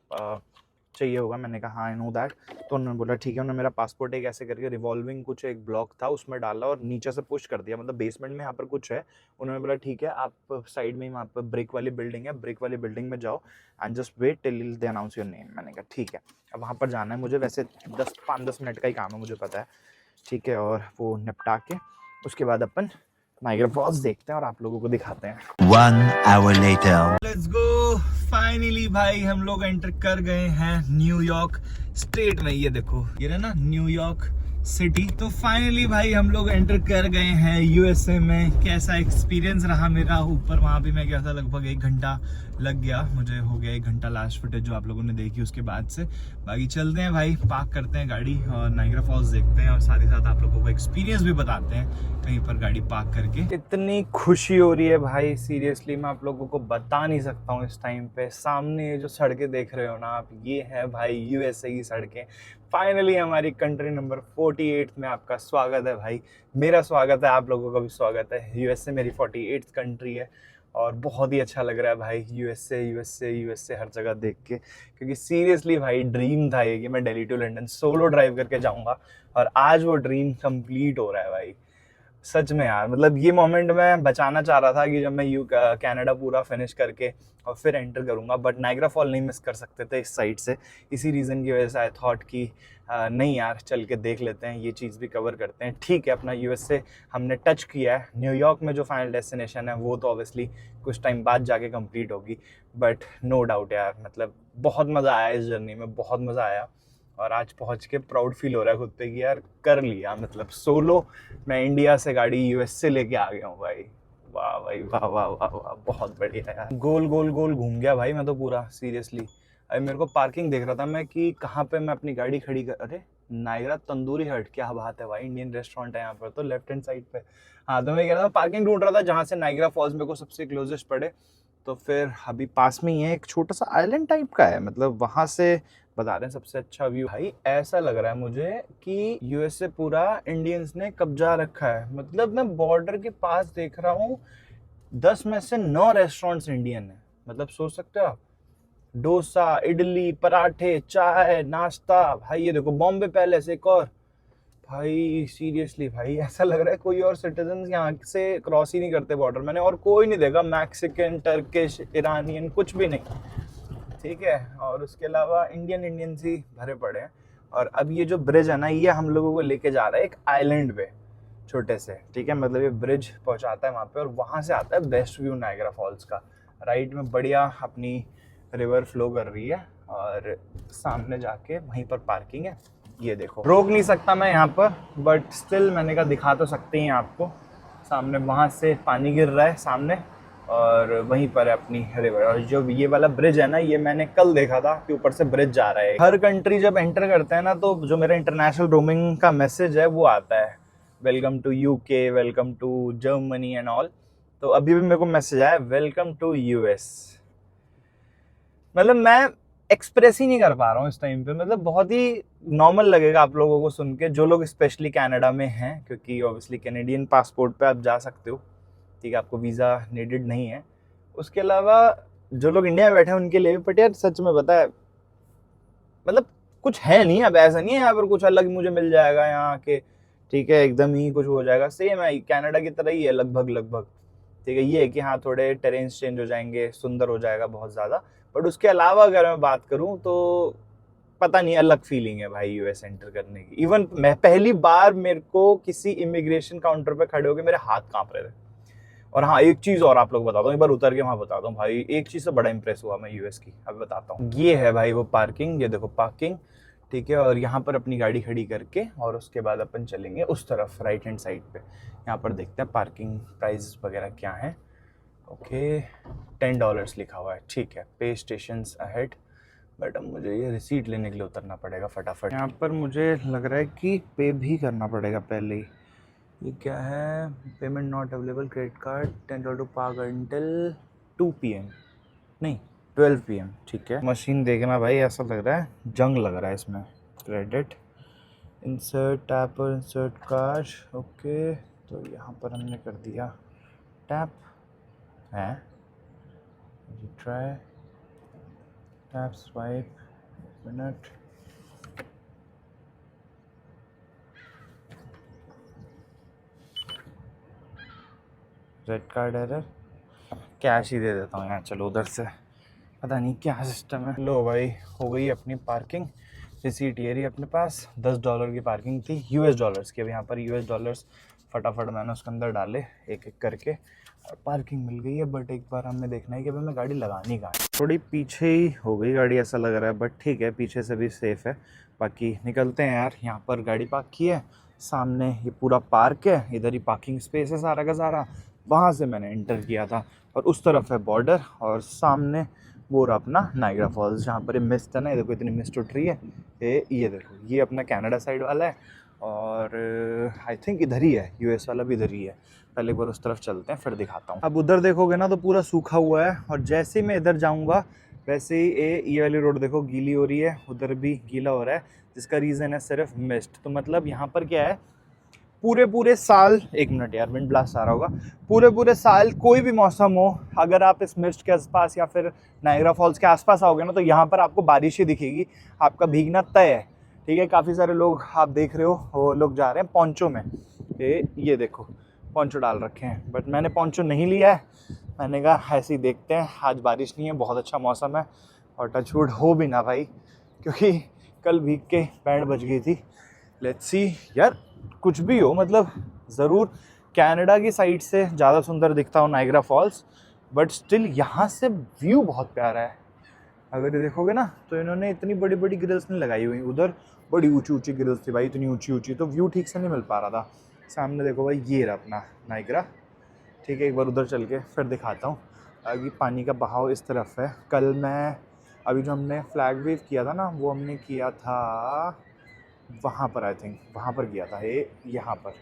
S1: चाहिए होगा. मैंने कहा हाँ, आई नो दैट. तो उन्होंने बोला ठीक है. उन्होंने मेरा पासपोर्ट एक ऐसे करके रिवॉल्विंग कुछ एक ब्लॉक था उसमें डाला और नीचे से पुश कर दिया, मतलब बेसमेंट में यहाँ पर कुछ है. उन्होंने बोला ठीक है, आप साइड में वहाँ पर ब्रिक वाली बिल्डिंग है, ब्रिक वाली बिल्डिंग में जाओ and just wait till they announce your name. मैंने कहा ठीक है. अब वहाँ पर जाना है मुझे, वैसे 5-10 मिनट का ही काम है, मुझे पता है, ठीक है. और वो निपटा के उसके बाद अपन नाइग्रा फॉल्स देखते हैं और आप लोगों को दिखाते हैं.
S3: 1 hour later.
S1: Let's go. Finally भाई हम लोग एंटर कर गए हैं न्यूयॉर्क स्टेट में. ये देखो, ये है ना न्यूयॉर्क सिटी. तो फाइनली भाई हम लोग एंटर कर गए हैं यूएसए में. कैसा एक्सपीरियंस रहा मेरा. ऊपर वहाँ भी मैं गया था, लगभग 1 घंटा लग गया मुझे. हो गया 1 घंटा लास्ट फुटेज जो आप लोगों ने देखी उसके बाद से. बाकी चलते हैं भाई, पार्क करते हैं गाड़ी और नाइग्रा फॉल्स देखते हैं और साथ ही साथ आप लोगों को एक्सपीरियंस भी बताते हैं कहीं पर गाड़ी पार्क करके. इतनी खुशी हो रही है भाई, सीरियसली मैं आप लोगों को बता नहीं सकता हूँ इस टाइम पे. सामने ये जो सड़कें देख रहे हो ना आप, ये है भाई यूएसए की सड़कें. फाइनली हमारी कंट्री नंबर 48 में आपका स्वागत है भाई. मेरा स्वागत है, आप लोगों का भी स्वागत है. यूएसए मेरी 48th कंट्री है और बहुत ही अच्छा लग रहा है भाई. यूएसए हर जगह देख के, क्योंकि सीरियसली भाई ड्रीम था ये कि मैं Delhi to London solo drive करके जाऊंगा और आज वो ड्रीम कंप्लीट हो रहा है भाई. सच में यार, मतलब ये मोमेंट मैं बचाना चाह रहा था कि जब मैं कनाडा पूरा फिनिश करके और फिर एंटर करूंगा, बट नाइग्रा फॉल नहीं मिस कर सकते थे इस साइड से. इसी रीज़न की वजह से आई थॉट कि नहीं यार, चल के देख लेते हैं, ये चीज़ भी कवर करते हैं. ठीक है, अपना यूएसए हमने टच किया है. न्यूयॉर्क में जो फाइनल डेस्टिनेशन है वो तो ऑब्वियसली कुछ टाइम बाद जाके कंप्लीट होगी, बट नो डाउट यार, मतलब बहुत मज़ा आया इस जर्नी में, बहुत मज़ा आया. और आज पहुंच के प्राउड फील हो रहा है खुद पे कि यार कर लिया, मतलब सोलो मैं इंडिया से गाड़ी यूएसए लेके आ गया हूँ भाई. वाह भाई, वाह वाह वाह वाह, बहुत बढ़िया यार. गोल घूम गया भाई मैं तो पूरा, सीरियसली. अरे मेरे को पार्किंग देख रहा था मैं कि कहाँ पे मैं अपनी गाड़ी खड़ी कर. अरे नाइग्रा तंदूरी हट, क्या बात है भाई, इंडियन रेस्टोरेंट है यहाँ पर तो लेफ्ट हैंड साइड पे. हाँ, तो मैं कह रहा था पार्किंग ढूंढ रहा था जहाँ से नाइग्रा फॉल्स मेरे को सबसे क्लोजेस्ट पड़े. तो फिर अभी पास में ही है, एक छोटा सा आइलैंड टाइप का है, मतलब वहाँ से बता रहे हैं सबसे अच्छा व्यू. भाई ऐसा लग रहा है मुझे कि यूएसए पूरा इंडियंस ने कब्जा रखा है. मतलब मैं बॉर्डर के पास देख रहा हूँ 10 में से 9 रेस्टोरेंट्स इंडियन है. मतलब सोच सकते हो आप, डोसा, इडली, पराठे, चाय, नाश्ता. भाई ये देखो बॉम्बे पैलेस एक और. भाई सीरियसली भाई ऐसा लग रहा है कोई और सिटीजन यहाँ से क्रॉस ही नहीं करते बॉर्डर. मैंने और कोई नहीं देखा, मैक्सिकन, टर्किश, ईरानियन, कुछ भी नहीं. ठीक है, और उसके अलावा इंडियंस ही भरे पड़े हैं. और अब ये जो ब्रिज है ना, ये हम लोगों को लेके जा रहा है एक आइलैंड पे छोटे से. ठीक है, मतलब ये ब्रिज पहुंचाता है वहाँ पे और वहाँ से आता है बेस्ट व्यू नाइग्रा फॉल्स का. राइट में बढ़िया अपनी रिवर फ्लो कर रही है और सामने जाके वहीं पर पार्किंग है. ये देखो, रोक नहीं सकता मैं यहाँ पर, बट स्टिल मैंने कहा दिखा तो सकते हैं आपको. सामने वहाँ से पानी गिर रहा है सामने और वहीं पर है अपनी रिवर। और जो ये वाला ब्रिज है ना, ये मैंने कल देखा था कि ऊपर से ब्रिज जा रहा है। हर कंट्री जब एंटर करते हैं ना, तो जो मेरा इंटरनेशनल रोमिंग का मैसेज है वो आता है, welcome to UK, welcome to Germany and all. तो अभी भी मेरे को मैसेज आया, वेलकम टू यूएस। मतलब मैं एक्सप्रेस ही नहीं कर पा रहा हूँ इस टाइम पे। मतलब बहुत ही नॉर्मल लगेगा आप लोगों को सुन के, जो लोग स्पेशली कनाडा में हैं, क्योंकि ऑब्वियसली कैनेडियन पासपोर्ट पे आप जा सकते हो, ठीक है, आपको वीज़ा नीडेड नहीं है। उसके अलावा जो लोग इंडिया में बैठे हैं उनके लिए भी, बट यार सच में पता है, मतलब कुछ है नहीं। अब ऐसा नहीं है यहाँ पर कुछ अलग मुझे मिल जाएगा यहाँ के, ठीक है, एकदम ही कुछ हो जाएगा। सेम है, कनाडा की तरह ही है लगभग लगभग, ठीक है। ये है कि हाँ थोड़े टेरेन्स चेंज हो जाएंगे, सुंदर हो जाएगा बहुत ज़्यादा, बट उसके अलावा अगर मैं बात करूँ तो पता नहीं, अलग फीलिंग है भाई यूएस एंटर करने की। इवन मैं पहली बार मेरे को किसी इमिग्रेशन काउंटर पे खड़े होकर मेरे हाथ कांप रहे थे। और हाँ, एक चीज़ और आप लोग बताता हूँ, एक बार उतर के वहाँ बताता हूँ भाई, एक चीज़ से बड़ा इंप्रेस हुआ मैं यूएस की, अब बताता हूँ। ये है भाई वो पार्किंग, ये देखो पार्किंग, ठीक है। और यहाँ पर अपनी गाड़ी खड़ी करके और उसके बाद अपन चलेंगे उस तरफ राइट हैंड साइड पे। यहाँ पर देखते हैं पार्किंग प्राइस वगैरह क्या है। ओके, $10 लिखा हुआ है, ठीक है। पे स्टेशन अहेड, बट अब मुझे ये रिसीट लेने के लिए उतरना पड़ेगा फटाफट। यहाँ पर मुझे लग रहा है कि पे भी करना पड़ेगा पहले ही। ये क्या है, payment not available, credit card, $10 park until 2 PM, नहीं 12 PM, ठीक है। मशीन देखना भाई, ऐसा लग रहा है जंग लग रहा है इसमें। क्रेडिट, इंसर्ट टैप और इंसर्ट कार्ड, ओके। तो यहाँ पर हमने कर दिया टैप, है try tap swipe, minute, read card error, cash ही दे देता हूँ यार, चलो उधर से, पता नहीं क्या सिस्टम है। लो भाई, हो गई अपनी पार्किंग, रिसीट ये रही अपने पास। $10 की पार्किंग थी, यूएस डॉलर्स की। अब यहाँ पर यूएस डॉलर्स फटाफट मैंने उसके अंदर डाले एक एक करके, और पार्किंग मिल गई है। बट एक बार हमने देखना है कि अभी मैं गाड़ी लगानी कहाँ है। थोड़ी पीछे ही हो गई गाड़ी ऐसा लग रहा है, बट ठीक है, पीछे से भी सेफ़ है। बाकी निकलते हैं यार। यहाँ पर गाड़ी पार्क की है, सामने ये पूरा पार्क है, इधर ही पार्किंग स्पेस है सारा का सारा, वहाँ से मैंने एंटर किया था। और उस तरफ है बॉर्डर, और सामने वो रहा अपना नाइग्रा फॉल्स, जहाँ पर ये मिस्ट है ना, ये देखो इतनी मिस्ट उठ रही है। ये देखो, ये अपना कनाडा साइड वाला है, और आई थिंक इधर ही है, यूएस वाला भी इधर ही है। पहले एक बार उस तरफ चलते हैं, फिर दिखाता हूँ। अब उधर देखोगे ना तो पूरा सूखा हुआ है, और जैसे ही मैं इधर जाऊँगा वैसे ही ये वाली रोड देखो गीली हो रही है, उधर भी गीला हो रहा है, जिसका रीज़न है सिर्फ मिस्ट। तो मतलब यहाँ पर क्या है, पूरे साल, एक मिनट यार विंड ब्लास्ट आ रहा होगा, पूरे साल कोई भी मौसम हो, अगर आप इस मिस्ट के आसपास या फिर नायग्रा फॉल्स के आसपास आओगे ना, तो यहाँ पर आपको बारिश ही दिखेगी, आपका भीगना तय है, ठीक है। काफ़ी सारे लोग आप देख रहे हो, वो लोग जा रहे हैं पोंचो में, ये देखो पोंचो डाल रखे हैं, बट मैंने पोंचो नहीं लिया है। मैंने कहा ऐसे ही देखते हैं, आज बारिश नहीं है, बहुत अच्छा मौसम है, और टचवुड हो भी ना भाई, क्योंकि कल भीग के बैंड बज गई थी। लेट्स सी यार, कुछ भी हो, मतलब ज़रूर कनाडा की साइड से ज़्यादा सुंदर दिखता हो नाइग्रा फॉल्स, बट स्टिल यहाँ से व्यू बहुत प्यारा है। अगर ये देखोगे ना, तो इन्होंने इतनी बड़ी बड़ी ग्रिल्स नहीं लगाई हुई, उधर बड़ी ऊंची ऊंची ग्रिल्स थी भाई, इतनी ऊंची ऊंची, तो व्यू ठीक से नहीं मिल पा रहा था। सामने देखो भाई, ये रहा अपना नाइग्रा, ठीक है। एक बार उधर चल के फिर दिखाता हूँ। आगे पानी का बहाव इस तरफ है। कल मैं, अभी जो हमने फ्लैग वेव किया था ना, वो हमने किया था वहाँ पर, आई थिंक वहाँ पर किया था, यहाँ पर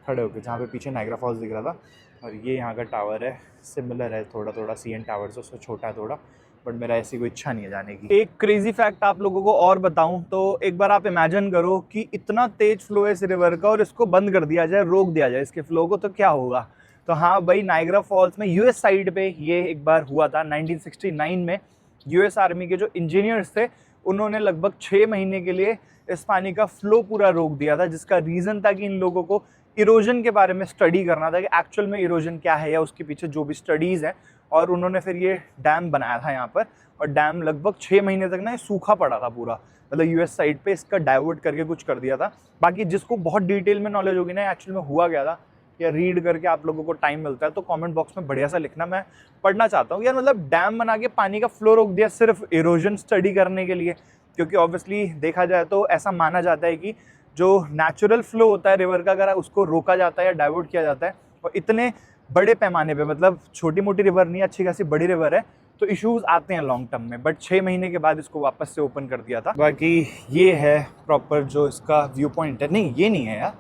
S1: खड़े होके, जहाँ पे पीछे नाइग्रा फॉल्स दिख रहा था। और ये यहाँ का टावर है, सिमिलर है थोड़ा थोड़ा CN टावर से, उससे छोटा है थोड़ा, बट मेरा ऐसी कोई इच्छा नहीं है जाने की। एक क्रेजी फैक्ट आप लोगों को और बताऊं तो, एक बार आप इमेजिन करो कि इतना तेज फ्लो है इस रिवर का, और इसको बंद कर दिया जाए, रोक दिया जाए इसके फ्लो को, तो क्या होगा। तो हाँ भाई, नाइग्रा फॉल्स में यूएस साइड पे ये एक बार हुआ था 1969 में। यूएस आर्मी के जो इंजीनियर्स थे, उन्होंने लगभग 6 महीने के लिए इस पानी का फ्लो पूरा रोक दिया था, जिसका रीज़न था कि इन लोगों को इरोजन के बारे में स्टडी करना था कि एक्चुअल में इरोजन क्या है, या उसके पीछे जो भी स्टडीज़ हैं। और उन्होंने फिर ये डैम बनाया था यहाँ पर, और डैम लगभग 6 महीने तक ना ये सूखा पड़ा था पूरा, मतलब यूएस साइड पे इसका डाइवर्ट करके कुछ कर दिया था। बाकी जिसको बहुत डिटेल में नॉलेज होगी ना एक्चुअल में हुआ क्या था, या रीड करके आप लोगों को टाइम मिलता है तो कमेंट बॉक्स में बढ़िया सा लिखना, मैं पढ़ना चाहता हूँ यार। मतलब डैम बना के पानी का फ्लो रोक दिया सिर्फ इरोजन स्टडी करने के लिए, क्योंकि ऑब्वियसली देखा जाए तो ऐसा माना जाता है कि जो नेचुरल फ्लो होता है रिवर का, अगर उसको रोका जाता है या डाइवर्ट किया जाता है, और इतने
S4: बड़े पैमाने पे, मतलब छोटी मोटी रिवर नहीं, अच्छी खासी बड़ी रिवर है, तो इश्यूज आते हैं लॉन्ग टर्म में, बट 6 महीने के बाद इसको वापस से ओपन कर दिया था। बाकी ये है प्रॉपर जो इसका व्यू पॉइंट है। नहीं ये नहीं है यार,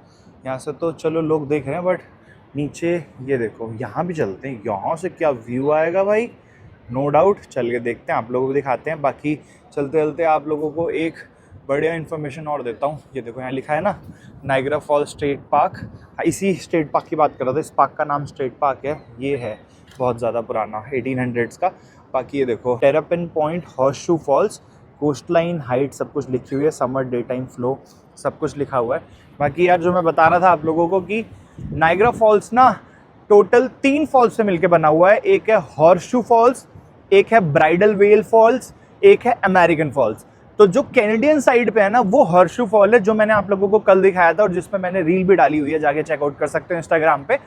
S4: यहाँ से तो चलो लोग देख रहे हैं, बट नीचे ये देखो, यहाँ भी चलते हैं, यहाँ से क्या व्यू आएगा भाई, नो डाउट। चल के देखते हैं, आप लोगों को दिखाते हैं। बाकी चलते चलते आप लोगों को एक बढ़िया इन्फॉर्मेशन और देता हूँ। ये देखो यहाँ लिखा है ना, नाइग्रा फॉल्स स्टेट पार्क। इसी स्टेट पार्क की बात कर रहा था, इस पार्क का नाम स्टेट पार्क है। ये है बहुत ज़्यादा पुराना, 1800s का। बाकी ये देखो, Terrapin Point, Horseshoe Falls, coastline height, सब कुछ लिखी हुई है, समर डे टाइम फ्लो, सब कुछ लिखा हुआ है। बाकी यार जो मैं बता रहा था आप लोगों को कि नाइग्रा फॉल्स ना टोटल 3 फॉल्स से मिलकर बना हुआ है। एक है हॉर्सशू फॉल्स, एक है ब्राइडल वेल फॉल्स, एक है अमेरिकन फॉल्स। तो जो कैनेडियन साइड पे है ना, वो हॉर्सशू फॉल है, जो मैंने आप लोगों को कल दिखाया था और जिसमें मैंने रील भी डाली हुई है, जाके चेकआउट कर सकते हो इंस्टाग्राम पे।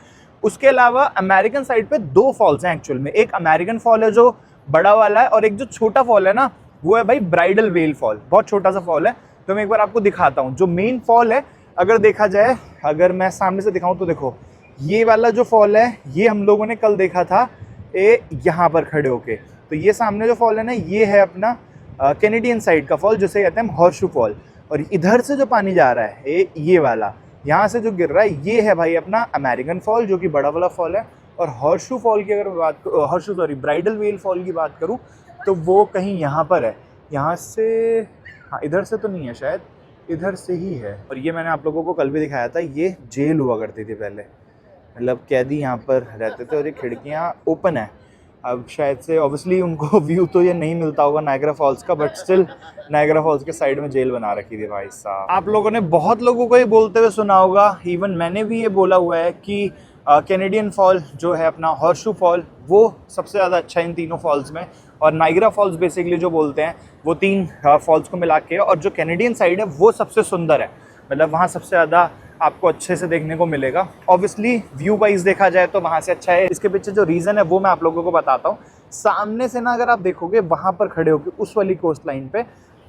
S4: उसके अलावा अमेरिकन साइड पे 2 फॉल्स हैं एक्चुअल में। एक अमेरिकन फॉल है जो बड़ा वाला है, और एक जो छोटा फॉल है ना, वो है भाई ब्राइडल वेल फॉल, बहुत छोटा सा फॉल है। तो मैं एक बार आपको दिखाता हूँ। जो मेन फॉल है, अगर देखा जाए, अगर मैं सामने से दिखाऊं तो देखो, ये वाला जो फॉल है, ये हम लोगों ने कल देखा था यहाँ पर खड़े होके। तो ये सामने जो फॉल है ना, ये है अपना कैनेडियन साइड का फॉल, जिसे कहते हैं हॉर्सशू फॉल। और इधर से जो पानी जा रहा है, ये वाला यहाँ से जो गिर रहा है, ये है भाई अपना अमेरिकन फॉल, जो कि बड़ा वाला फॉल है। और हॉर्सशू फॉल की अगर मैं बात करूँ, ब्राइडल वेल फॉल की बात करूँ, तो वो कहीं यहाँ पर है। यहाँ से, हाँ इधर से तो नहीं है शायद, इधर से ही है। और ये मैंने आप लोगों को कल भी दिखाया था, ये जेल हुआ करती थी पहले, मतलब कैदी यहाँ पर रहते थे, और ये खिड़कियाँ ओपन है। अब शायद से ऑब्वियसली उनको व्यू तो ये नहीं मिलता होगा नाइग्रा फॉल्स का, बट स्टिल नाइग्रा फॉल्स के साइड में जेल बना रखी थी भाई साहब। आप लोगों ने बहुत लोगों को ये बोलते हुए सुना होगा, इवन मैंने भी ये बोला हुआ है कि कैनेडियन फॉल जो है अपना हॉर्सशू फॉल, वो सबसे ज़्यादा अच्छा है इन तीनों फॉल्स में। और नाइग्रा फॉल्स बेसिकली जो बोलते हैं, वो 3 फॉल्स को मिला के, और जो कैनेडियन साइड है वो सबसे सुंदर है, मतलब वहाँ सबसे ज़्यादा आपको अच्छे से देखने को मिलेगा। ऑब्वियसली व्यू वाइज देखा जाए तो वहाँ से अच्छा है। इसके पीछे जो रीज़न है वो मैं आप लोगों को बताता हूँ। सामने से ना अगर आप देखोगे वहाँ पर खड़े होकर उस वाली कोस्ट लाइन पे,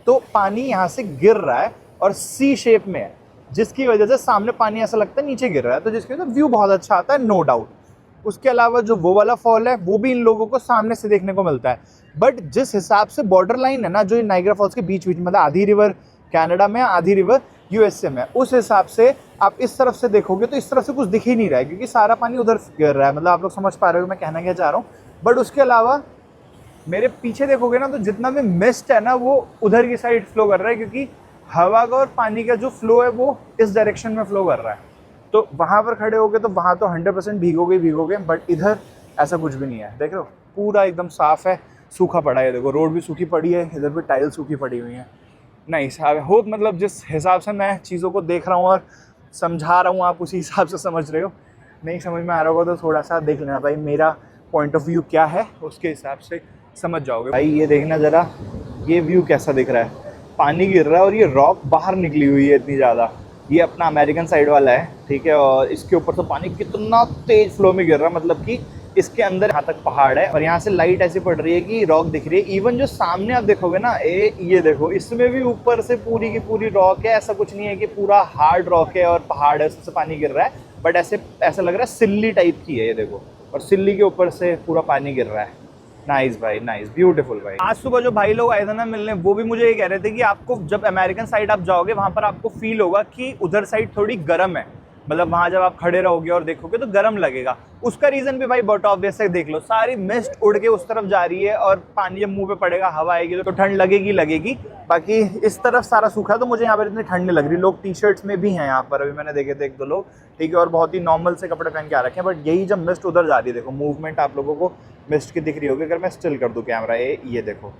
S4: तो पानी यहाँ से गिर रहा है और सी शेप में है, जिसकी वजह से सामने पानी ऐसा लगता है नीचे गिर रहा है, तो जिसकी वजह से व्यू बहुत अच्छा आता है, नो डाउट। उसके अलावा जो वो वाला फॉल है, वो भी इन लोगों को सामने से देखने को मिलता है। बट जिस हिसाब से बॉर्डर लाइन है ना, जो नाइग्रा फॉल्स के बीच बीच, मतलब आधी रिवर कनाडा में, आधी रिवर यूएसए में, उस हिसाब से आप इस तरफ से देखोगे तो इस तरफ से कुछ दिख ही नहीं रहा है, क्योंकि सारा पानी उधर गिर रहा है। मतलब आप लोग समझ पा रहे हो मैं कहना क्या चाह रहा हूँ। बट उसके अलावा मेरे पीछे देखोगे ना, तो जितना भी मिस्ट है ना, वो उधर की साइड फ्लो कर रहा है, क्योंकि हवा का और पानी का जो फ्लो है वो इस डायरेक्शन में फ्लो कर रहा है। तो वहाँ पर खड़े होगे तो वहाँ तो 100% भीगोगे, बट इधर ऐसा कुछ भी नहीं है। देख रहे हो, पूरा एकदम साफ़ है, सूखा पड़ा है। देखो रोड भी सूखी पड़ी है, इधर भी टाइल सूखी पड़ी हुई है। नहीं आई होप, मतलब जिस हिसाब से मैं चीज़ों को देख रहा हूँ और समझा रहा हूँ, आप उसी हिसाब से समझ रहे हो। नहीं समझ में आ रहा होगा तो थोड़ा सा देख लेना भाई, मेरा पॉइंट ऑफ व्यू क्या है, उसके हिसाब से समझ जाओगे भाई। ये देखना ज़रा, ये व्यू कैसा दिख रहा है, पानी गिर रहा है और ये रॉक बाहर निकली हुई है इतनी ज़्यादा। ये अपना अमेरिकन साइड वाला है, ठीक है, और इसके ऊपर से पानी कितना तेज फ्लो में गिर रहा है, मतलब कि इसके अंदर यहाँ तक पहाड़ है, और यहाँ से लाइट ऐसी पड़ रही है कि रॉक दिख रही है। इवन जो सामने आप देखोगे ना, ये देखो, इसमें भी ऊपर से पूरी की पूरी रॉक है। ऐसा कुछ नहीं है कि पूरा हार्ड रॉक है और पहाड़ है, उससे पानी गिर रहा है, बट ऐसा लग रहा है सिल्ली टाइप की है ये देखो, और सिल्ली के ऊपर से पूरा पानी गिर रहा है। नाइस भाई, नाइस, ब्यूटीफुल भाई। आज सुबह जो भाई लोग आए थे ना मिलने, वो भी मुझे ये कह रहे थे कि आपको जब अमेरिकन साइड आप जाओगे, वहाँ पर आपको फील होगा कि उधर साइड थोड़ी गर्म है, मतलब वहाँ जब आप खड़े रहोगे और देखोगे तो गर्म लगेगा। उसका रीज़न भी भाई बहुत ऑब्वियस है, देख लो, सारी मिस्ट उड़ के उस तरफ जा रही है, और पानी जब मुंह पे पड़ेगा, हवा आएगी तो ठंड लगेगी। बाकी इस तरफ सारा सूखा है, तो मुझे यहाँ पर इतनी ठंड नहीं लग रही। लोग टी शर्ट्स में भी हैं यहाँ पर, अभी मैंने देखे थे 1-2 लोग, ठीक है, और बहुत ही नॉर्मल से कपड़े पहन के आ रखे हैं। बट यही जब मिस्ट उधर जा रही है, देखो मूवमेंट आप लोगों को मिस्ट की दिख रही होगी। अगर मैं स्टिल कर दूँ कैमरा, ये देखो,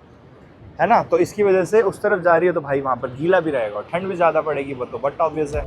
S4: है ना, तो इसकी वजह से उस तरफ जा रही है, तो भाई वहाँ पर गीला भी रहेगा और ठंड भी ज़्यादा पड़ेगी, वो तो बट ऑब्वियस है।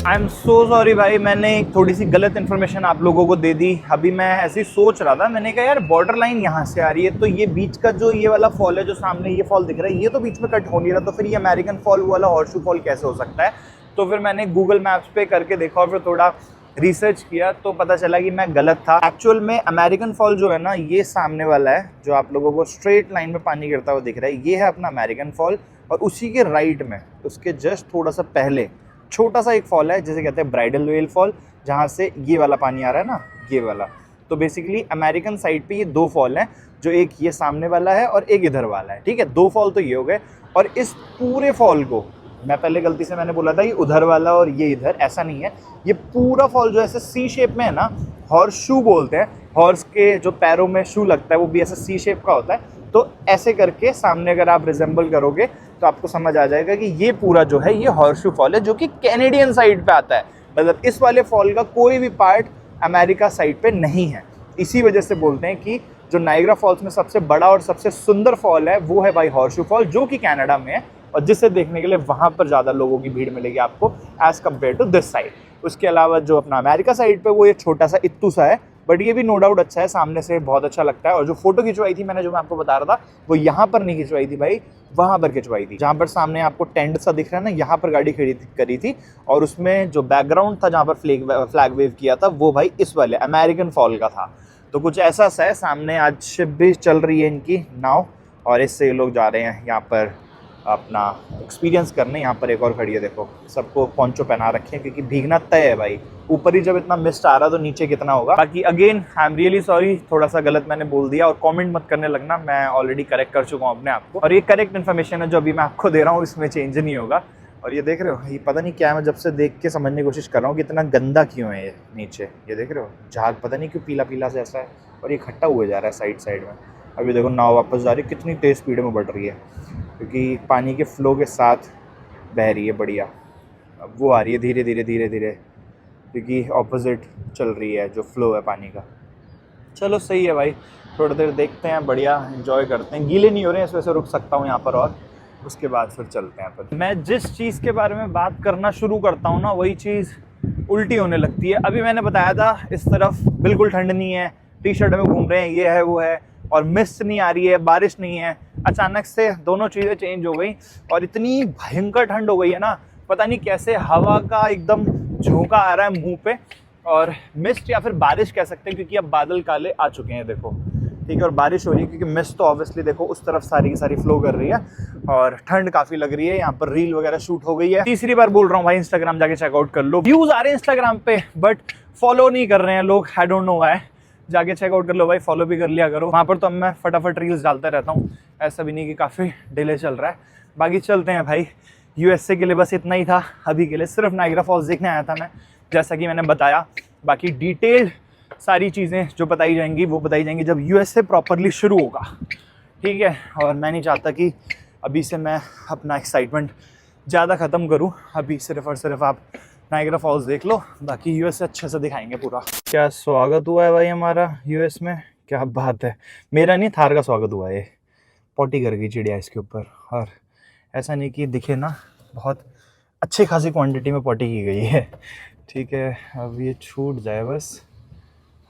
S4: आई एम सो सॉरी भाई, मैंने एक थोड़ी सी गलत इन्फॉर्मेशन आप लोगों को दे दी। अभी मैं ऐसे ही सोच रहा था, मैंने कहा यार बॉर्डर लाइन यहाँ से आ रही है, तो ये बीच का जो ये वाला फॉल है, जो सामने ये फॉल दिख रहा है, ये तो बीच में कट हो नहीं रहा, तो फिर ये अमेरिकन फॉल वाला हॉर्सशू फॉल कैसे हो सकता है। तो फिर मैंने गूगल मैप्स पे करके देखा और फिर थोड़ा रिसर्च किया तो पता चला कि मैं गलत था। एक्चुअल में अमेरिकन फॉल जो है ना, ये सामने वाला है जो आप लोगों को स्ट्रेट लाइन में पानी गिरता हुआ दिख रहा है, ये है अपना अमेरिकन फॉल। और उसी के राइट में, उसके जस्ट थोड़ा सा पहले छोटा सा एक फॉल है जिसे कहते हैं ब्राइडल वेल फॉल, जहाँ से ये वाला पानी आ रहा है ना, ये वाला। तो बेसिकली अमेरिकन साइड पे ये दो फॉल हैं, जो एक ये सामने वाला है और एक इधर वाला है, ठीक है। दो फॉल तो ये हो गए। और इस पूरे फॉल को, मैं पहले गलती से मैंने बोला था ये उधर वाला और ये इधर, ऐसा नहीं है। ये पूरा फॉल जो ऐसे सी शेप में है ना, हॉर्स शू बोलते हैं। हॉर्स के जो पैरों में शू लगता है वो भी ऐसा सी शेप का होता है। तो ऐसे करके सामने अगर आप रिजेंबल करोगे तो आपको समझ आ जाएगा कि ये पूरा जो है ये हॉर्स शू फॉल है, जो कि कैनेडियन साइड पे आता है। मतलब इस वाले फॉल का कोई भी पार्ट अमेरिका साइड पे नहीं है। इसी वजह से बोलते हैं कि जो नायग्रा फॉल्स में सबसे बड़ा और सबसे सुंदर फॉल है वो है भाई हॉर्सशू फॉल, जो कि कनाडा में है, और जिसे देखने के लिए वहाँ पर ज़्यादा लोगों की भीड़ मिलेगी आपको as compare to this side. उसके अलावा जो अपना अमेरिका साइड पे वो ये छोटा सा इत्तू सा है, बट ये भी नो डाउट अच्छा है, सामने से बहुत अच्छा लगता है। और जो फोटो खिंचवाई थी मैंने, जो मैं आपको बता रहा था, वो यहाँ पर नहीं खिंचवाई थी भाई, वहाँ पर खिंचवाई थी। जहाँ पर सामने आपको टेंट सा दिख रहा है ना, यहाँ पर गाड़ी खड़ी करी थी। और उसमें जो बैकग्राउंड था जहाँ पर फ्लैग वेव किया था, वो भाई इस वाले अमेरिकन फॉल का था। तो कुछ ऐसा सा है। सामने आज शिप भी चल रही है इनकी नाव, और इससे ये लोग जा रहे हैं यहाँ पर अपना एक्सपीरियंस करने। यहाँ पर एक और खड़ी है, देखो, सबको पोंचो पहना रखे हैं क्योंकि भीगना तय है भाई। ऊपर ही जब इतना मिस्ट आ रहा तो नीचे कितना होगा। बाकी again I am really sorry, थोड़ा सा गलत मैंने बोल दिया, और कमेंट मत करने लगना, मैं ऑलरेडी करेक्ट कर चुका हूँ अपने आप को। और ये करेक्ट इन्फॉर्मेशन है जो अभी मैं आपको दे रहा हूँ, इसमें चेंज नहीं होगा। और ये देख रहे हो, ये पता नहीं क्या है, मैं जब से देख के समझने की कोशिश कर रहा हूँ कि इतना गंदा क्यों है ये नीचे। ये देख रहे हो, झाग पता नहीं क्यों पीला पीला से ऐसा है, और ये खट्टा हुआ जा रहा है साइड साइड में। अभी देखो नाव वापस जा रही है, कितनी तेज़ स्पीड में बढ़ रही है क्योंकि पानी के फ्लो के साथ बह रही है। बढ़िया, अब वो आ रही है धीरे धीरे धीरे धीरे, क्योंकि ऑपोजिट चल रही है जो फ्लो है पानी का। चलो सही है भाई, थोड़ी देर देखते हैं, बढ़िया एंजॉय करते हैं। गीले नहीं हो रहे हैं, इस वजह से रुक सकता हूँ यहाँ पर, और उसके बाद फिर चलते हैं। पर मैं जिस चीज़ के बारे में बात करना शुरू करता हूँ ना, वही चीज़ उल्टी होने लगती है। अभी मैंने बताया था इस तरफ बिल्कुल ठंड नहीं है, टी शर्ट में घूम रहे हैं, ये है वो है, और मिस्ट नहीं आ रही है, बारिश नहीं है। अचानक से दोनों चीज़ें चेंज हो गई और इतनी भयंकर ठंड हो गई है ना, पता नहीं कैसे हवा का एकदम झोंका आ रहा है मुंह पे। और मिस्ट या फिर बारिश कह सकते हैं, क्योंकि अब बादल काले आ चुके हैं, देखो, ठीक है। और बारिश हो रही है क्योंकि मिस्ट तो ऑब्वियसली देखो उस तरफ सारी की सारी फ्लो कर रही है, और ठंड काफ़ी लग रही है। यहाँ पर रील वगैरह शूट हो गई है। तीसरी बार बोल रहा हूँ भाई, इंस्टाग्राम जाके चेकआउट कर लो। व्यूज़ आ रहे हैं इंस्टाग्राम पे, बट फॉलो नहीं कर रहे हैं लोग, आई डोंट नो व्हाई। जाके चेकआउट कर लो भाई, फॉलो भी कर लिया करो। वहाँ पर तो अब मैं फटाफट रील्स डालता रहता हूँ, ऐसा भी नहीं कि काफ़ी डिले चल रहा है। बाकी चलते हैं भाई, यूएसए के लिए बस इतना ही था अभी के लिए। सिर्फ नायग्रा फॉल्स देखने आया था मैं, जैसा कि मैंने बताया। बाकी डिटेल्ड सारी चीज़ें जो बताई जाएंगी वो बताई जाएंगी जब यूएसए प्रॉपरली शुरू होगा, ठीक है। और मैं नहीं चाहता कि अभी से मैं अपना एक्साइटमेंट ज़्यादा ख़त्म करूँ। अभी सिर्फ और सिर्फ आप नायग्रा फॉल्स देख लो, बाकी यूएसए अच्छे से दिखाएंगे पूरा। क्या स्वागत हुआ है भाई हमारा यूएस में, क्या बात है। मेरा नहीं, थार का स्वागत हुआ है। पॉटी कर गई चिड़िया इसके ऊपर, और ऐसा नहीं कि दिखे ना, बहुत अच्छी खासी क्वांटिटी में पॉटी की गई है, ठीक है। अब ये छूट जाए बस,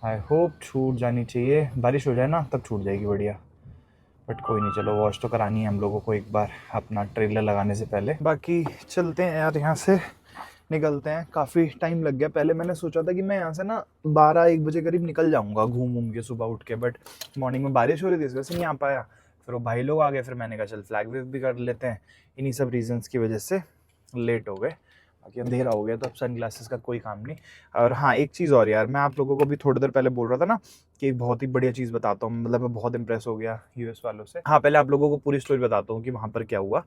S4: आई होप छूट जानी चाहिए। बारिश हो जाए ना तब छूट जाएगी, बढ़िया। बट कोई नहीं, चलो वॉश तो करानी है हम लोगों को एक बार अपना ट्रेलर लगाने से पहले। बाकी चलते हैं यार, यहाँ से निकलते हैं। काफ़ी टाइम लग गया। पहले मैंने सोचा था कि मैं यहाँ से ना 12-1 बजे करीब निकल जाऊँगा घूम के सुबह उठ के, बट मॉर्निंग में बारिश हो रही थी, इस वजह से नहीं आ पाया। फिर वो भाई लोग आ गए, फिर मैंने कहा चल फ्लैग वेव भी कर लेते हैं। इन्हीं सब रीजंस की वजह से लेट हो गए। बाकी अंधेरा हो गया तो अब सन ग्लासेस का कोई काम नहीं। और हाँ, एक चीज़ और यार, मैं आप लोगों को भी थोड़ी देर पहले बोल रहा था ना कि एक बहुत ही बढ़िया चीज़ बताता हूँ। मतलब मैं बहुत इंप्रेस हो गया यूएस वालों से। हाँ, पहले आप लोगों को पूरी स्टोरी बताता हूँ कि वहाँ पर क्या हुआ,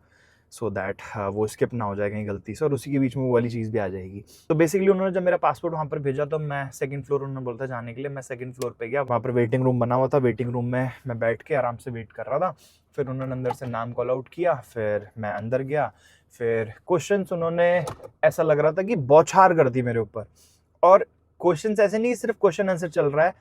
S4: सो दैट वो स्किप ना हो जाए कहीं गलती से, और उसी के बीच में वो वाली चीज़ भी आ जाएगी। तो बेसिकली उन्होंने जब मेरा पासपोर्ट वहाँ पर भेजा तो मैं सेकंड फ्लोर, उन्होंने बोला था जाने के लिए, मैं सेकंड फ्लोर पे गया। वहाँ पर वेटिंग रूम बना हुआ था, वेटिंग रूम में मैं बैठ के आराम से वेट कर रहा था। फिर उन्होंने अंदर से नाम कॉल आउट किया, फिर मैं अंदर गया। फिर क्वेश्चंस उन्होंने, ऐसा लग रहा था कि बौछार कर दी मेरे ऊपर। और क्वेश्चंस ऐसे नहीं सिर्फ क्वेश्चन आंसर चल रहा है,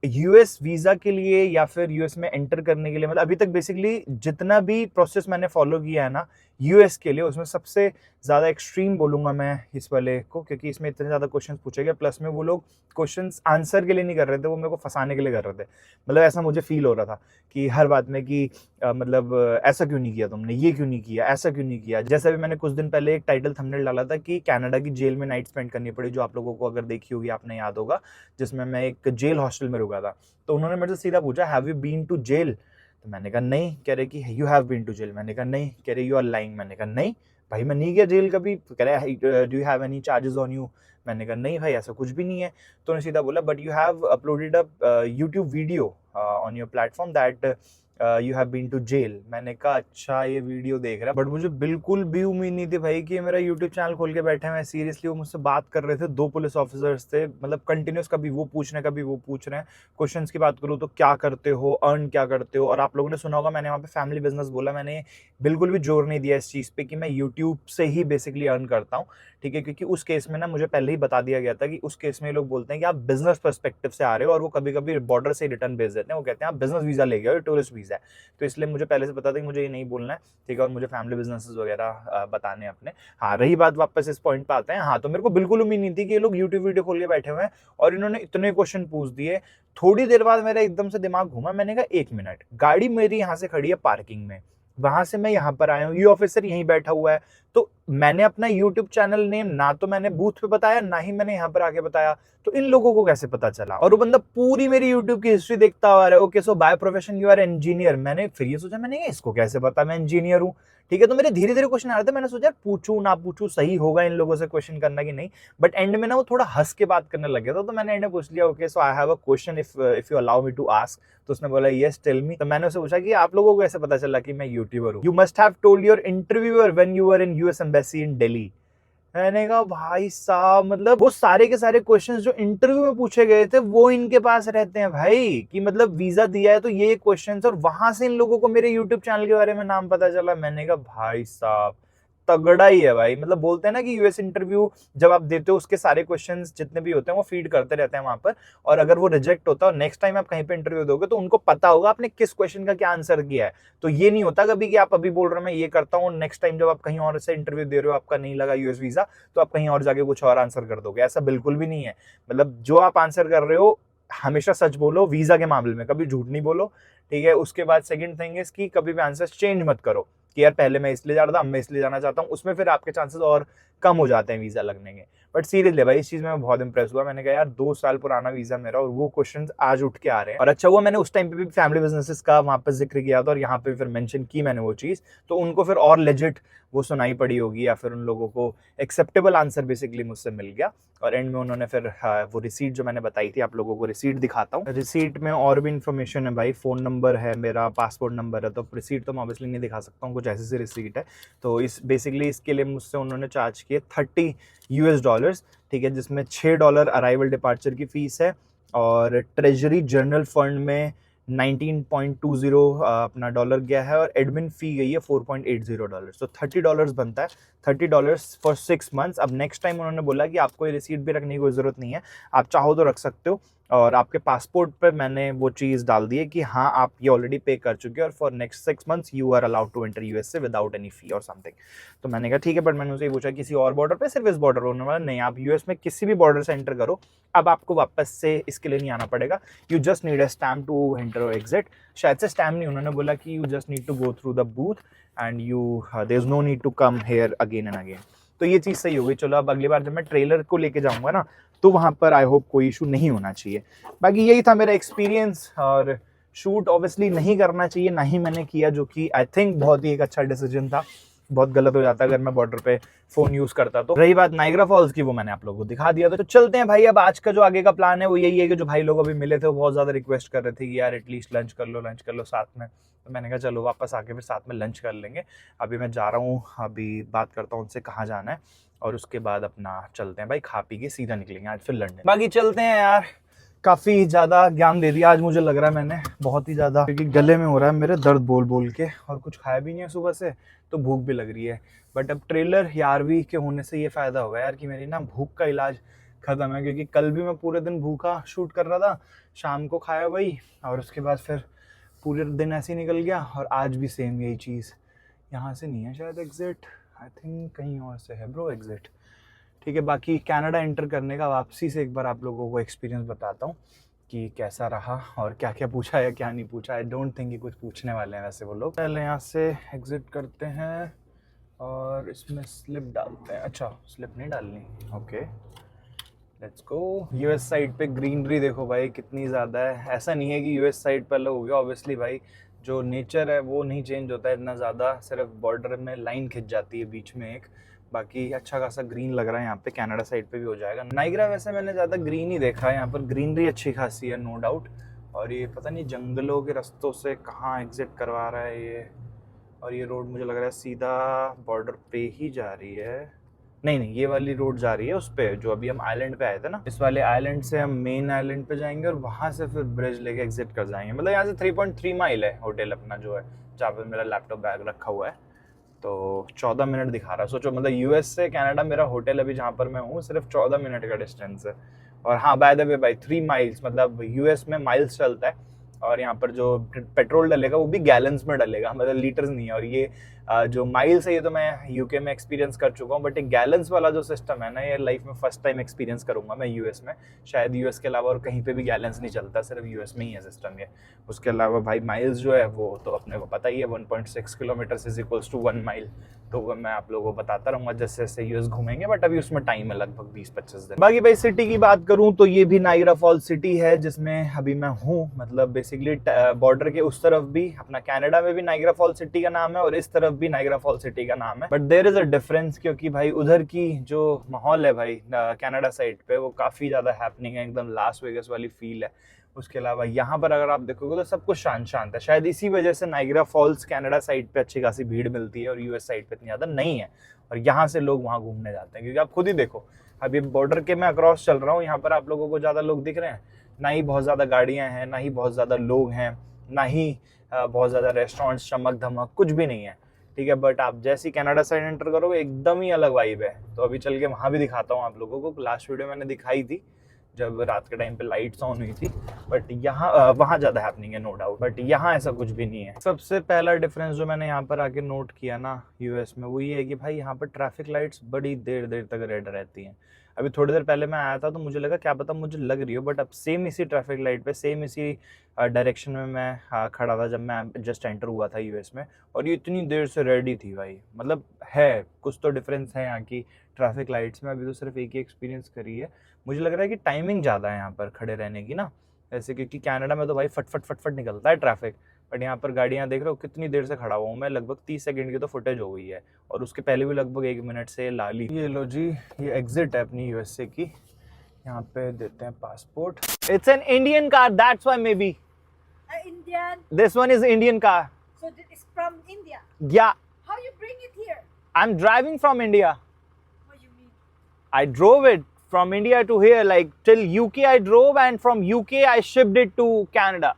S4: यूएस वीज़ा के लिए या फिर यूएस में एंटर करने के लिए, मतलब अभी तक बेसिकली जितना भी प्रोसेस मैंने फॉलो किया है ना यूएस के लिए, उसमें सबसे ज़्यादा एक्सट्रीम बोलूँगा मैं इस वाले को, क्योंकि इसमें इतने ज़्यादा क्वेश्चंस पूछे गए, प्लस में वो लोग क्वेश्चंस आंसर के लिए नहीं कर रहे थे, वो मेरे को फंसाने के लिए कर रहे थे। मतलब ऐसा मुझे फील हो रहा था कि हर बात में कि मतलब ऐसा क्यों नहीं किया तुमने, ये क्यों नहीं किया, ऐसा क्यों नहीं किया। जैसे भी मैंने कुछ दिन पहले एक टाइटल थंबनेल डाला था कि कनाडा की जेल में नाइट स्पेंड करनी पड़ी, जो आप लोगों को अगर देखी होगी आपने याद होगा, जिसमें मैं एक जेल हॉस्टल में रुका था। तो उन्होंने मेरे से सीधा पूछा have you been to jail, तो मैंने कहा नहीं। कह रहे कि you have been to jail, मैंने कहा नहीं। कह रहे यू आर लाइंग, मैंने कहा नहीं भाई मैं नहीं गया जेल कभी। कह रहे do you have any charges on you, मैंने कहा नहीं भाई ऐसा कुछ भी नहीं है। तो उन्होंने सीधा बोला but you have uploaded a YouTube video on your platform that you have been to jail. मैंने कहा अच्छा ये वीडियो देख रहा है, बट मुझे बिल्कुल भी उम्मीद नहीं थी भाई कि ये मेरा यूट्यूब चैनल खोल के बैठे हैं। सीरियसली वो मुझसे बात कर रहे थे, 2 पुलिस ऑफिसर्स थे, मतलब कंटिन्यूस, कभी वो पूछ रहे हैं कभी वो पूछ रहे हैं। क्वेश्चंस की बात करूँ तो क्या करते हो, अर्न क्या करते हो, और आप लोगों ने सुना होगा मैंने वहाँ पे फैमिली बिजनेस बोला, मैंने बिल्कुल भी जोर नहीं दिया इस चीज़ पे कि मैं यूट्यूब से ही बेसिकली अर्न करता हूँ, ठीक है। क्योंकि उस केस में ना मुझे पहले ही बता दिया गया था कि उस केस में लोग बोलते हैं कि आप बिजनेस पर्सपेक्टिव से आ रहे हो, और वो कभी कभी बॉर्डर से रिटर्न भेज देते हैं, वो कहते हैं आप बिजनेस वीजा ले गए हो, टूरिस्ट वीजा है। तो इसलिए मुझे पहले से पता था कि मुझे ये नहीं बोलना है, ठीक है, और मुझे फैमिली बिजनेसेस वगैरह बताने हैं अपने। हाँ रही बात, वापस इस पॉइंट पे आते हैं। हाँ तो मेरे को बिल्कुल उम्मीद नहीं थी कि ये लोग यूट्यूब वीडियो खोल के बैठे हुए हैं और इन्होंने इतने क्वेश्चन पूछ दिए। थोड़ी देर बाद मेरा एकदम से दिमाग घूमा, मैंने कहा 1 मिनट, गाड़ी मेरी यहाँ से खड़ी है पार्किंग में, वहां से मैं यहाँ पर आया हूँ, ये ऑफिसर यहीं बैठा हुआ है, तो मैंने अपना यूट्यूब चैनल नेम ना तो मैंने बूथ पे बताया, ना ही मैंने यहाँ पर आके बताया, तो इन लोगों को कैसे पता चला। और वो बंदा पूरी मेरी यूट्यूब की हिस्ट्री देखता हुआ रहा है। Okay so by profession you are engineer. मैंने फिर ये सोचा, मैंने इसको कैसे पता मैं इंजीनियर हूँ, ठीक है। तो मेरे धीरे धीरे क्वेश्चन आ रहे थे, मैंने सोचा पूछूं ना पूछूं, सही होगा इन लोगों से क्वेश्चन करना कि नहीं। बट एंड में ना वो थोड़ा हंस के बात करने लग गया था, तो मैंने एंड में पूछ लिया okay so I have a question if you allow me to ask. तो उसने बोला यस टेल मी। तो मैंने उससे पूछा कि आप लोगों को कैसे पता चला कि मैं यूट्यूबर हूँ। You must have told your interviewer when you were in US embassy in Delhi. मैंने कहा भाई साहब, मतलब वो सारे के सारे क्वेश्चंस जो इंटरव्यू में पूछे गए थे वो इनके पास रहते हैं भाई, कि मतलब वीजा दिया है तो ये क्वेश्चंस, और वहां से इन लोगों को मेरे यूट्यूब चैनल के बारे में नाम पता चला। मैंने कहा भाई साहब तगड़ा ही है भाई। मतलब बोलते हैं ना कि यूएस इंटरव्यू जब आप देते हो उसके सारे क्वेश्चंस जितने भी होते हैं वो फीड करते रहते हैं वहां पर, और अगर वो रिजेक्ट होता है और नेक्स्ट टाइम आप कहीं पे इंटरव्यू दोगे तो उनको पता होगा आपने किस क्वेश्चन का क्या आंसर किया है। तो ये नहीं होता कभी कि आप अभी बोल रहे हो मैं ये करता हूँ, नेक्स्ट टाइम जब आप कहीं और से इंटरव्यू दे रहे हो आपका नहीं लगा यूएस वीजा, तो आप कहीं और जाके कुछ और आंसर कर दोगे। ऐसा बिल्कुल भी नहीं है। मतलब जो आप आंसर कर रहे हो हमेशा सच बोलो वीजा के मामले में, कभी झूठ नहीं बोलो, ठीक है। उसके बाद सेकंड थिंग इज कि कभी भी आंसर चेंज मत करो कि यार पहले मैं इसलिए जा रहा था अब मैं इसलिए जाना चाहता हूँ, उसमें फिर आपके चांसेस और कम हो जाते हैं वीजा लगने के। बट सीरियसली भाई इस चीज में मैं बहुत इंप्रेस हुआ। मैंने कहा यार 2 साल पुराना वीजा मेरा और वो क्वेश्चंस आज उठ के आ रहे हैं। और अच्छा हुआ मैंने उस टाइम पे भी फैमिली बिजनेसेस का वहां पर जिक्र किया था और यहाँ पे फिर मेंशन की मैंने वो चीज, तो उनको फिर और लेजिट वो सुनाई पड़ी होगी, या फिर उन लोगों को एक्सेप्टेबल आंसर बेसिकली मुझसे मिल गया। और एंड में उन्होंने फिर वो रिसीट जो मैंने बताई थी, आप लोगों को रिसीट दिखाता हूँ। रिसीट में और भी इन्फॉर्मेशन है भाई, फोन नंबर है मेरा, पासपोर्ट नंबर है, तो रिसीट तो मैं ऑब्वियसली नहीं दिखा सकता हूँ, कुछ ऐसी सी रिसीट है। तो इस बेसिकली इसके लिए मुझसे उन्होंने चार्ज किए $30, ठीक है, जिसमें $6 अराइवल डिपार्चर की फीस है, और ट्रेजरी जनरल फंड में 19.20 अपना डॉलर गया है, और एडमिन फी गई है $4.80। तो $30 बनता है, $30 फॉर 6 मंथ्स। अब नेक्स्ट टाइम उन्होंने बोला कि आपको ये रिसीट भी रखने की कोई ज़रूरत नहीं है, आप चाहो तो रख सकते हो। और आपके पासपोर्ट पर मैंने वो चीज़ डाल दी है कि हाँ आप ये ऑलरेडी पे कर चुके हो, और for next 6 months you are allowed to enter USA without any fee or something. तो मैंने कहा ठीक है, बट मैंने उनसे पूछा किसी और बॉर्डर पे, सिर्फ इस बॉर्डर पर? उन्होंने नहीं, आप यूएस में किसी भी बॉर्डर से एंटर करो, अब आपको वापस से इसके लिए नहीं आना पड़ेगा, you just need a stamp to enter और एग्जिट। शायद से स्टैम्प नहीं, उन्होंने बोला कि you just need to go through the booth and you there is no need to come here again and again. तो ये चीज़ सही हो गई। चलो अब अगली बार जब मैं ट्रेलर को लेके जाऊंगा ना, तो वहाँ पर आई होप कोई इशू नहीं होना चाहिए। बाकी यही था मेरा एक्सपीरियंस, और शूट ऑब्वियसली नहीं करना चाहिए, ना ही मैंने किया, जो कि आई थिंक बहुत ही एक अच्छा डिसीजन था। बहुत गलत हो जाता अगर मैं बॉर्डर पे फोन यूज करता। तो रही बात नाइग्रा फॉल्स की, वो मैंने आप लोगों को दिखा दिया। तो चलते हैं भाई, अब आज का जो आगे का प्लान है वो यही है कि जो भाई लोग अभी मिले थे वो बहुत ज्यादा रिक्वेस्ट कर रहे थे कि यार एटलीस्ट लंच कर लो साथ में। तो मैंने कहा चलो वापस आके फिर साथ में लंच कर लेंगे। अभी मैं जा रहा हूँ, अभी बात करता हूँ उनसे कहाँ जाना है, और उसके बाद अपना चलते हैं भाई, खा पी के सीधा निकलेंगे आज फिर लंदन। बाकी चलते हैं यार, काफ़ी ज़्यादा ज्ञान दे दिया आज मुझे लग रहा है मैंने, बहुत ही ज़्यादा, क्योंकि गले में हो रहा है मेरे दर्द बोल बोल के, और कुछ खाया भी नहीं है सुबह से, तो भूख भी लग रही है। बट अब ट्रेलर यारवी के होने से ये फ़ायदा होगा यार कि मेरी ना भूख का इलाज ख़त्म है, क्योंकि कल भी मैं पूरे दिन भूखा शूट कर रहा था, शाम को खाया वही, और उसके बाद फिर पूरे दिन ऐसे ही निकल गया, और आज भी सेम यही चीज़। यहाँ से नहीं है शायद एग्ज़िट, आई थिंक कहीं और से है ब्रो एग्ज़िट। ठीक है, बाकी कनाडा एंटर करने का वापसी से एक बार आप लोगों को एक्सपीरियंस बताता हूँ कि कैसा रहा और क्या क्या पूछा या क्या नहीं पूछा। आई डोंट थिंक कि कुछ पूछने वाले हैं वैसे वो लोग। पहले यहाँ से एग्ज़िट करते हैं और इसमें स्लिप डालते हैं। अच्छा, स्लिप नहीं डालनी, okay let's go. US side पे ग्रीनरी देखो भाई कितनी ज़्यादा है। ऐसा नहीं है कि यूएस साइड पे अलग हो गया, ऑब्वियसली भाई जो नेचर है वो नहीं चेंज होता है इतना ज़्यादा, सिर्फ बॉर्डर में लाइन खिंच जाती है बीच में एक, बाकी अच्छा खासा ग्रीन लग रहा है। यहाँ पे कनाडा साइड पे भी हो जाएगा। नाइग्रा वैसे मैंने ज़्यादा ग्रीन ही देखा है, यहाँ पर ग्रीनरी अच्छी खासी है नो डाउट। और ये पता नहीं जंगलों के रास्तों से कहाँ एग्जिट करवा रहा है ये, और ये रोड मुझे लग रहा है सीधा बॉर्डर पे ही जा रही है। नहीं, ये वाली रोड जा रही है उस पे जो अभी हम आइलैंड पे आए थे ना, इस वाले आइलैंड से हम मेन आइलैंड पे जाएंगे और वहाँ से फिर ब्रिज लेके एग्जिट कर जाएंगे। मतलब यहाँ से 3.3 माइल है होटल अपना जो है, जहाँ पे मेरा लैपटॉप बैग रखा हुआ है। तो 14 मिनट दिखा रहा है, सोचो मतलब यूएस से कनाडा मेरा होटल अभी जहाँ पर मैं हूँ सिर्फ 14 मिनट का डिस्टेंस है। और हाँ बाय द वे भाई 3 माइल्स, मतलब यूएस में माइल्स चलता है और यहाँ पर जो पेट्रोल डलेगा वो भी गैलन्स में डलेगा, मतलब लीटर्स नहीं है। और ये जो माइल्स है ये तो मैं यूके में एक्सपीरियंस कर चुका हूँ, बट एक गैलन्स वाला जो सिस्टम है ना ये लाइफ में फर्स्ट टाइम एक्सपीरियंस करूंगा मैं यूएस में। शायद यूएस के अलावा और कहीं पे भी गैलन्स नहीं चलता, सिर्फ यूएस में ही है सिस्टम ये। उसके अलावा भाई माइल्स जो है वो तो अपने को पता ही है, 1.6 kilometre is equals to 1 mile. तो मैं आप लोगों को बताता रहूँगा जैसे जैसे यूएस घूमेंगे, बट अभी उसमें टाइम है लगभग 20-25 दिन। बाकी भाई सिटी की बात करूँ तो ये भी नाइग्रा फॉल्स सिटी है जिसमें अभी मैं हूँ, मतलब बेसिकली बॉर्डर के उस तरफ भी अपना कनाडा में भी नाइग्रा फॉल्स सिटी का नाम है और इस तरफ भी नाइग्रा फॉल्स सिटी का नाम है। But there is a difference, क्योंकि भाई उधर की जो माहौल है भाई कनाडा साइड पे वो काफ़ी ज़्यादा हैपनिंग है, एकदम लास वेगस वाली फील है। उसके अलावा यहाँ पर अगर आप देखोगे तो सब कुछ शांत शांत है। शायद इसी वजह से नाइग्रा फॉल्स कनाडा साइड पे अच्छी खासी भीड़ मिलती है और यूएस साइड पे इतनी ज़्यादा नहीं है, और यहाँ से लोग वहाँ घूमने जाते हैं। क्योंकि आप खुद ही देखो अभी बॉर्डर के मैं अक्रॉस चल रहा हूँ, यहाँ पर आप लोगों को ज़्यादा लोग दिख रहे हैं, ना ही बहुत ज़्यादा गाड़ियाँ हैं, ना ही बहुत ज़्यादा लोग हैं, ना ही बहुत ज़्यादा रेस्टोरेंट्स चमक धमक कुछ भी नहीं है। ठीक है, बट आप जैसे ही कनाडा साइड एंटर करोगे एकदम ही अलग वाइब है। तो अभी चल के वहाँ भी दिखाता हूँ आप लोगों को। लास्ट वीडियो मैंने दिखाई थी जब रात के टाइम पे लाइट्स ऑन हुई थी, बट यहाँ वहाँ ज़्यादा हैपनिंग है नो डाउट, बट यहाँ ऐसा कुछ भी नहीं है। सबसे पहला डिफरेंस जो मैंने यहाँ पर आके नोट किया ना यूएस में वो ये है कि भाई यहाँ पर ट्रैफिक लाइट्स बड़ी देर तक रेड रहती हैं। अभी थोड़ी देर पहले मैं आया था तो मुझे लगा क्या पता मुझे लग रही हो, बट अब सेम इसी ट्रैफिक लाइट पे सेम इसी डायरेक्शन में मैं खड़ा था जब मैं जस्ट एंटर हुआ था यूएस में, और ये इतनी देर से रेडी थी भाई। मतलब है कुछ तो डिफरेंस है यहाँ की ट्रैफिक लाइट्स में। अभी तो सिर्फ एक ही एक्सपीरियंस करी है, मुझे लग रहा है कि टाइमिंग ज़्यादा है यहाँ पर खड़े रहने की ना, ऐसे क्योंकि कनाडा में तो भाई फट निकलता है ट्रैफिक, बट यहाँ पर गाड़ियाँ देख रहे हो कितनी देर से खड़ा हुआ हूँ मैं, लगभग 30 सेकंड की तो फुटेज हो गई है, और उसके पहले भी लगभग 1 मिनट से लाली। ये लो जी, ये एग्जिट है अपनी यूएसए की, यहाँ पे देते हैं passport. It's an Indian car, that's why may be
S2: Indian.
S4: This one is Indian car.
S2: So it's from India.
S4: या
S2: How you bring it here?
S4: I am driving from India,
S2: What you mean?
S4: I drove it from India to here, like till UK I drove, and from UK I shipped it to Canada.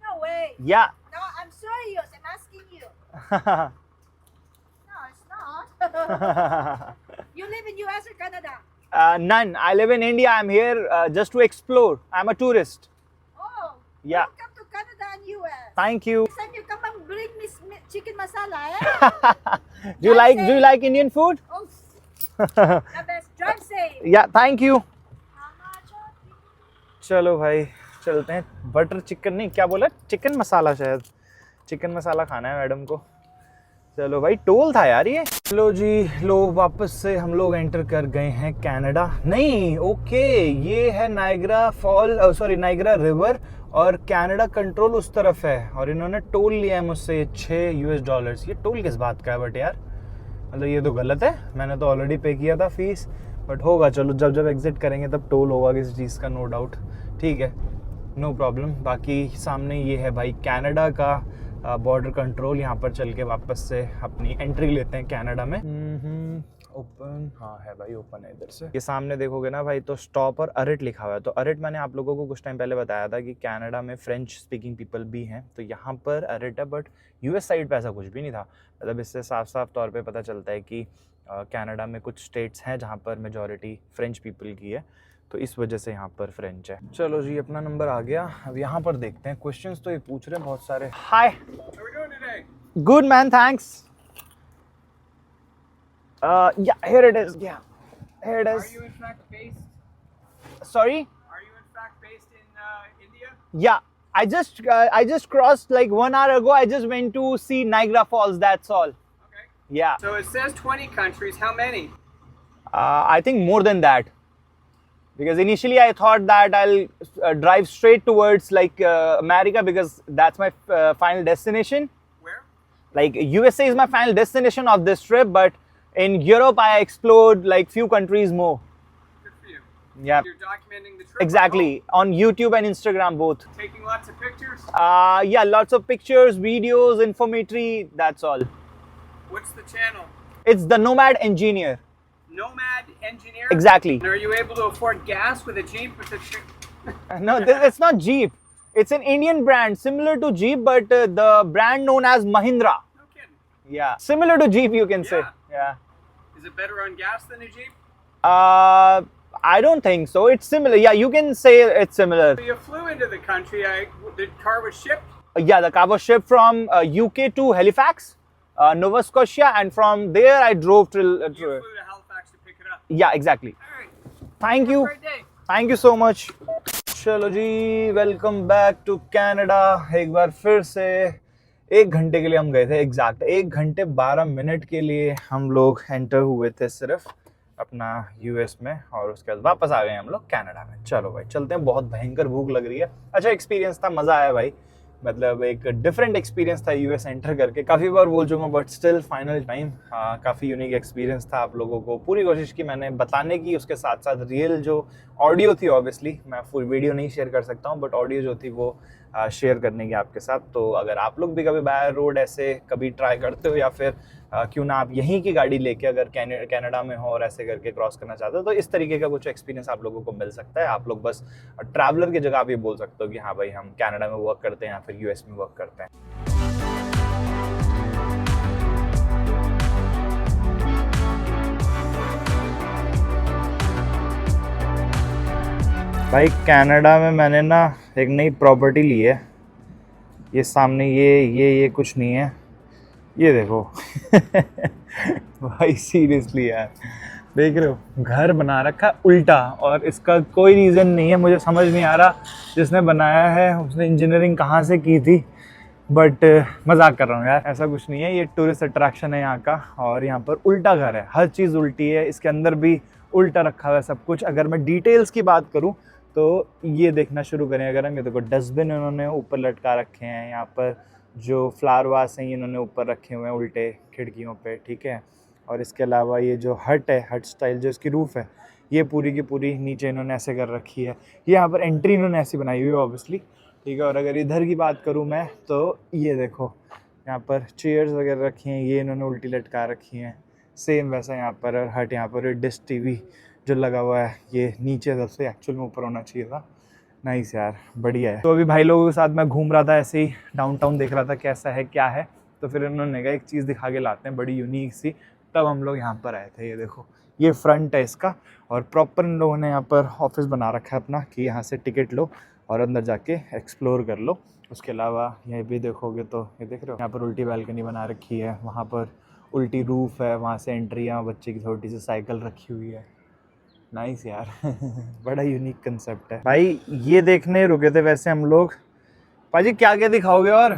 S2: No way.
S4: Yeah.
S2: No, I'm serious. I'm asking you. No, it's not. You live in US or Canada?
S4: None. I live in India. I'm here just to explore. I'm a tourist.
S2: Oh.
S4: Yeah.
S2: Welcome to Canada and US.
S4: Thank you.
S2: Next time you come and bring me chicken masala, eh?
S4: Do you like Indian food?
S2: Oh, the best. Drive safe.
S4: Yeah. Thank you.
S2: How much?
S4: चलो भाई चलते हैं। Butter chicken नहीं, क्या बोला, chicken मसाला, शायद chicken मसाला खाना है मैडम को। चलो भाई, टोल था यार ये। चलो जी, लो वापस से हम लोग एंटर कर गए हैं कनाडा। नहीं, ओके, ये है Niagara Fall, sorry Niagara River, और कनाडा कंट्रोल उस तरफ है, और इन्होंने टोल लिया है मुझसे $6। ये टोल किस बात का है बट यार, मतलब ये तो गलत है, मैंने तो ऑलरेडी पे किया था फीस, बट होगा चलो, जब एग्जिट करेंगे तब टोल होगा किसी चीज़ का, नो डाउट। ठीक है, नो प्रॉब्लम। बाकी सामने ये है भाई कनाडा का बॉर्डर कंट्रोल। यहाँ पर चल के वापस से अपनी एंट्री लेते हैं कनाडा में। ओपन, हाँ है भाई, ओपन है इधर से। ये सामने देखोगे ना भाई तो स्टॉप और अरेट लिखा हुआ है। तो अरेट मैंने आप लोगों को कुछ टाइम पहले बताया था कि कनाडा में फ्रेंच स्पीकिंग पीपल भी हैं, तो यहाँ पर अरेट है, बट यूएस साइड पे ऐसा कुछ भी नहीं था। मतलब इससे साफ साफ तौर पे पता चलता है कि कनाडा में कुछ स्टेट्स हैं जहाँ पर मेजॉरिटी फ्रेंच पीपल की है, तो इस वजह से यहाँ पर फ्रेंच है। चलो जी, अपना नंबर आ गया। अब यहाँ पर देखते हैं, क्वेश्चंस तो ये पूछ रहे हैं बहुत सारे। Hi, good man, thanks. Yeah, here it is. Yeah, here it is.
S5: Are you in fact based?
S4: Sorry?
S5: Are you in fact based in India?
S4: Yeah, I just crossed like 1 hour ago. I just went to see Niagara Falls. That's all.
S5: Okay.
S4: Yeah.
S5: So it says 20 countries. How many?
S4: I think more than that. Because initially I thought that I'll drive straight towards like America, because that's my final destination.
S5: Where?
S4: Like USA is my final destination of this trip, but in Europe I explored like few countries more.
S5: Good for you.
S4: Yeah.
S5: You're documenting the trip.
S4: Exactly, on YouTube and Instagram both.
S5: Taking lots of pictures.
S4: Yeah, lots of pictures, videos, informatory, that's all.
S5: What's the channel?
S4: It's the Nomad Engineer.
S5: Nomad Engineer.
S4: Exactly.
S5: And are you able to afford gas with a Jeep with a
S4: No, it's not Jeep. It's an Indian brand similar to Jeep, but the brand known as Mahindra.
S5: No kidding.
S4: Yeah, similar to Jeep, you can say.
S5: Yeah.
S4: Yeah.
S5: Is it better on gas than a Jeep?
S4: I don't think so. It's similar. Yeah, you can say it's similar.
S5: So you flew into the country. The car was shipped.
S4: Yeah, the car was shipped from UK to Halifax, Nova Scotia, and from there I drove till.
S5: You flew to Halifax to pick it up.
S4: Yeah, exactly.
S5: All right.
S4: Thank you.
S5: Great day.
S4: Thank you so much. चलो जी, welcome back to Canada. एक बार फिर से 1 घंटे के लिए हम गए थे, एग्जैक्ट 1 घंटे 12 मिनट के लिए हम लोग एंटर हुए थे सिर्फ अपना यूएस में, और उसके बाद वापस आ गए हम लोग कनाडा में। चलो भाई चलते हैं, बहुत भयंकर भूख लग रही है। अच्छा एक्सपीरियंस था, मज़ा आया भाई, मतलब एक डिफरेंट एक्सपीरियंस था यूएस एंटर करके। काफ़ी बार बोल चुका हूँ बट स्टिल फाइनल टाइम काफ़ी यूनिक एक्सपीरियंस था। आप लोगों को पूरी कोशिश की मैंने बताने की, उसके साथ साथ रियल जो ऑडियो थी, ऑब्वियसली मैं फुल वीडियो नहीं शेयर कर सकता हूँ, बट ऑडियो जो थी वो शेयर करने की आपके साथ। तो अगर आप लोग भी कभी बाय रोड ऐसे कभी ट्राई करते हो, या फिर क्यों ना आप यहीं की गाड़ी लेके अगर कनाडा में हो और ऐसे करके क्रॉस करना चाहते हो, तो इस तरीके का कुछ एक्सपीरियंस आप लोगों को मिल सकता है। आप लोग बस ट्रैवलर की जगह आप ये बोल सकते हो कि हाँ भाई हम कनाडा में वर्क करते हैं या फिर यूएस में वर्क करते हैं। भाई कनाडा में मैंने ना एक नई प्रॉपर्टी ली है। ये सामने ये कुछ नहीं है, ये देखो भाई सीरियसली यार, देख रहे हो घर बना रखा है उल्टा, और इसका कोई रीज़न नहीं है, मुझे समझ नहीं आ रहा जिसने बनाया है उसने इंजीनियरिंग कहाँ से की थी, बट मजाक कर रहा हूँ यार, ऐसा कुछ नहीं है। ये टूरिस्ट अट्रैक्शन है यहाँ का, और यहाँ पर उल्टा घर है, हर चीज़ उल्टी है, इसके अंदर भी उल्टा रखा हुआ है सब कुछ। अगर मैं डिटेल्स की बात करूँ तो ये देखना शुरू करें अगर हम, ये देखो डस्टबिन इन्होंने ऊपर लटका रखे हैं, यहाँ पर जो फ्लावर वास हैं इन्होंने ऊपर रखे हुए हैं उल्टे खिड़कियों पे, ठीक है। और इसके अलावा ये जो हट है, हट स्टाइल जो इसकी रूफ़ है, ये पूरी की पूरी नीचे इन्होंने ऐसे कर रखी है। ये यहाँ पर एंट्री इन्होंने ऐसी बनाई हुई है ऑब्वियसली, ठीक है। और अगर इधर की बात करूँ मैं तो ये देखो यहाँ पर चेयर्स वगैरह रखी हैं, ये इन्होंने उल्टी लटका रखी हैं, सेम वैसा यहाँ पर। और हट यहाँ पर डिश टीवी जो लगा हुआ है ये नीचे सबसे एक्चुअल में ऊपर होना चाहिए था। नाइस यार, बढ़िया है। तो अभी भाई लोगों के साथ मैं घूम रहा था ऐसे ही, डाउनटाउन देख रहा था कैसा है क्या है, तो फिर इन्होंने कहा एक चीज़ दिखा के लाते हैं बड़ी यूनिक सी, तब हम लोग यहाँ पर आए थे। ये देखो ये फ्रंट है इसका, और प्रॉपर इन लोगों ने यहाँ पर ऑफिस बना रखा है अपना कि यहाँ से टिकट लो और अंदर जाके एक्सप्लोर कर लो। उसके अलावा ये भी देखोगे तो ये देख रहे हो यहाँ पर उल्टी बालकनी बना रखी है, वहाँ पर उल्टी रूफ़ है, वहाँ से एंट्री, यहाँ बच्चे की छोटी सी साइकिल रखी हुई है। नाइस यार बड़ा यूनिक कंसेप्ट है भाई। ये देखने रुके थे वैसे हम लोग, पाजी क्या क्या दिखाओगे और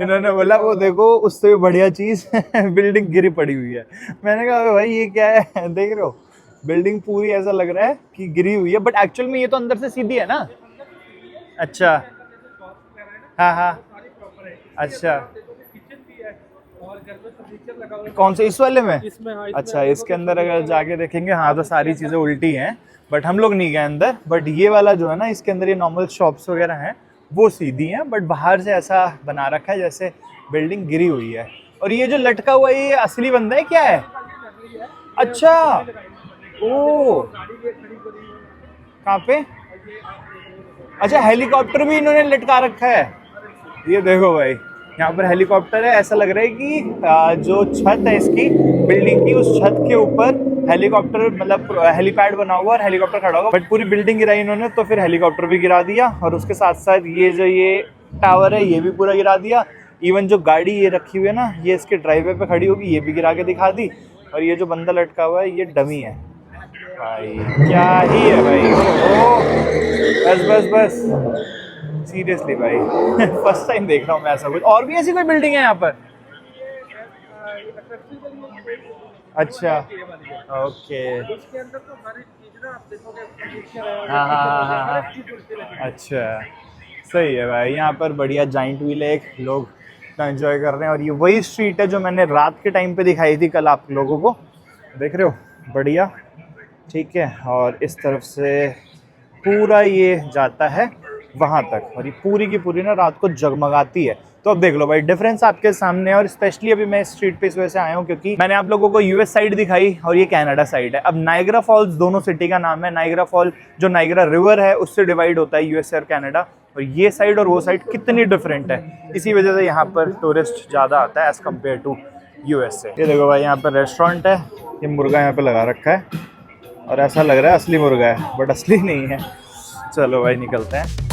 S4: इन्होंने बोला वो देखो उससे भी बढ़िया चीज़ बिल्डिंग गिरी पड़ी हुई है। मैंने कहा भाई ये क्या है, देख रहे हो बिल्डिंग पूरी ऐसा लग रहा है कि गिरी हुई है, बट एक्चुअल में ये तो अंदर से सीधी है ना। अच्छा हाँ हाँ अच्छा, कौन से इस वाले में? अच्छा इसके अंदर अगर जाके देखेंगे हाँ तो सारी चीज़ें उल्टी हैं, बट हम लोग नहीं गए अंदर। बट ये वाला जो है ना, इसके अंदर ये नॉर्मल शॉप्स वगैरह हैं वो सीधी हैं, बट बाहर से ऐसा बना रखा है जैसे बिल्डिंग गिरी हुई है। और ये जो लटका हुआ है ये असली बंदा है क्या है? अच्छा ओ कहाँ पे? अच्छा हेलीकॉप्टर भी इन्होंने लटका रखा है, ये देखो भाई यहाँ पर हेलीकॉप्टर है। ऐसा लग रहा है कि जो छत है इसकी बिल्डिंग की, उस छत के ऊपर हेलीकॉप्टर मतलब हेलीपैड बना हुआ और हेलीकॉप्टर खड़ा होगा, बट पूरी बिल्डिंग गिराई इन्होंने, तो फिर हेलीकॉप्टर भी गिरा दिया और उसके साथ साथ ये जो ये टावर है ये भी पूरा गिरा दिया। इवन जो गाड़ी ये रखी हुई है ना, ये इसके ड्राइववे पे खड़ी होगी, ये भी गिरा के दिखा दी। और ये जो बंदा लटका हुआ है ये डमी है भाई, क्या ही है भाई। ओहो, बस बस बस, सीरियसली भाई फर्स्ट टाइम देख रहा हूँ मैं ऐसा कुछ। और भी ऐसी कोई बिल्डिंग है यहाँ पर? अच्छा, ओके। हाँ, अच्छा, सही है भाई। यहाँ पर बढ़िया जाइंट व्हील है, एक लोग एंजॉय कर रहे हैं। और ये वही स्ट्रीट है जो मैंने रात के टाइम पे दिखाई थी कल आप लोगों को, देख रहे हो, बढ़िया, ठीक है। और इस तरफ से पूरा ये जाता है वहाँ तक, और ये पूरी की पूरी ना रात को जगमगाती है। तो अब देख लो भाई, डिफरेंस आपके सामने है। और स्पेशली अभी मैं स्ट्रीट पे इस वजह से आया हूँ क्योंकि मैंने आप लोगों को यूएस साइड दिखाई और ये कनाडा साइड है। अब नायग्रा फॉल्स दोनों सिटी का नाम है। नायग्रा फॉल जो नायग्रा रिवर है उससे डिवाइड होता है यूएसए और कनाडा, और ये साइड और वो साइड कितनी डिफरेंट है। इसी वजह से यहाँ पर टूरिस्ट ज़्यादा आता है एज़ कम्पेयर टू यूएसए। ये देखो भाई, यहाँ पर रेस्टोरेंट है, ये मुर्गा यहाँ पर लगा रखा है और ऐसा लग रहा है असली मुर्गा है, बट असली नहीं है। चलो भाई निकलते हैं।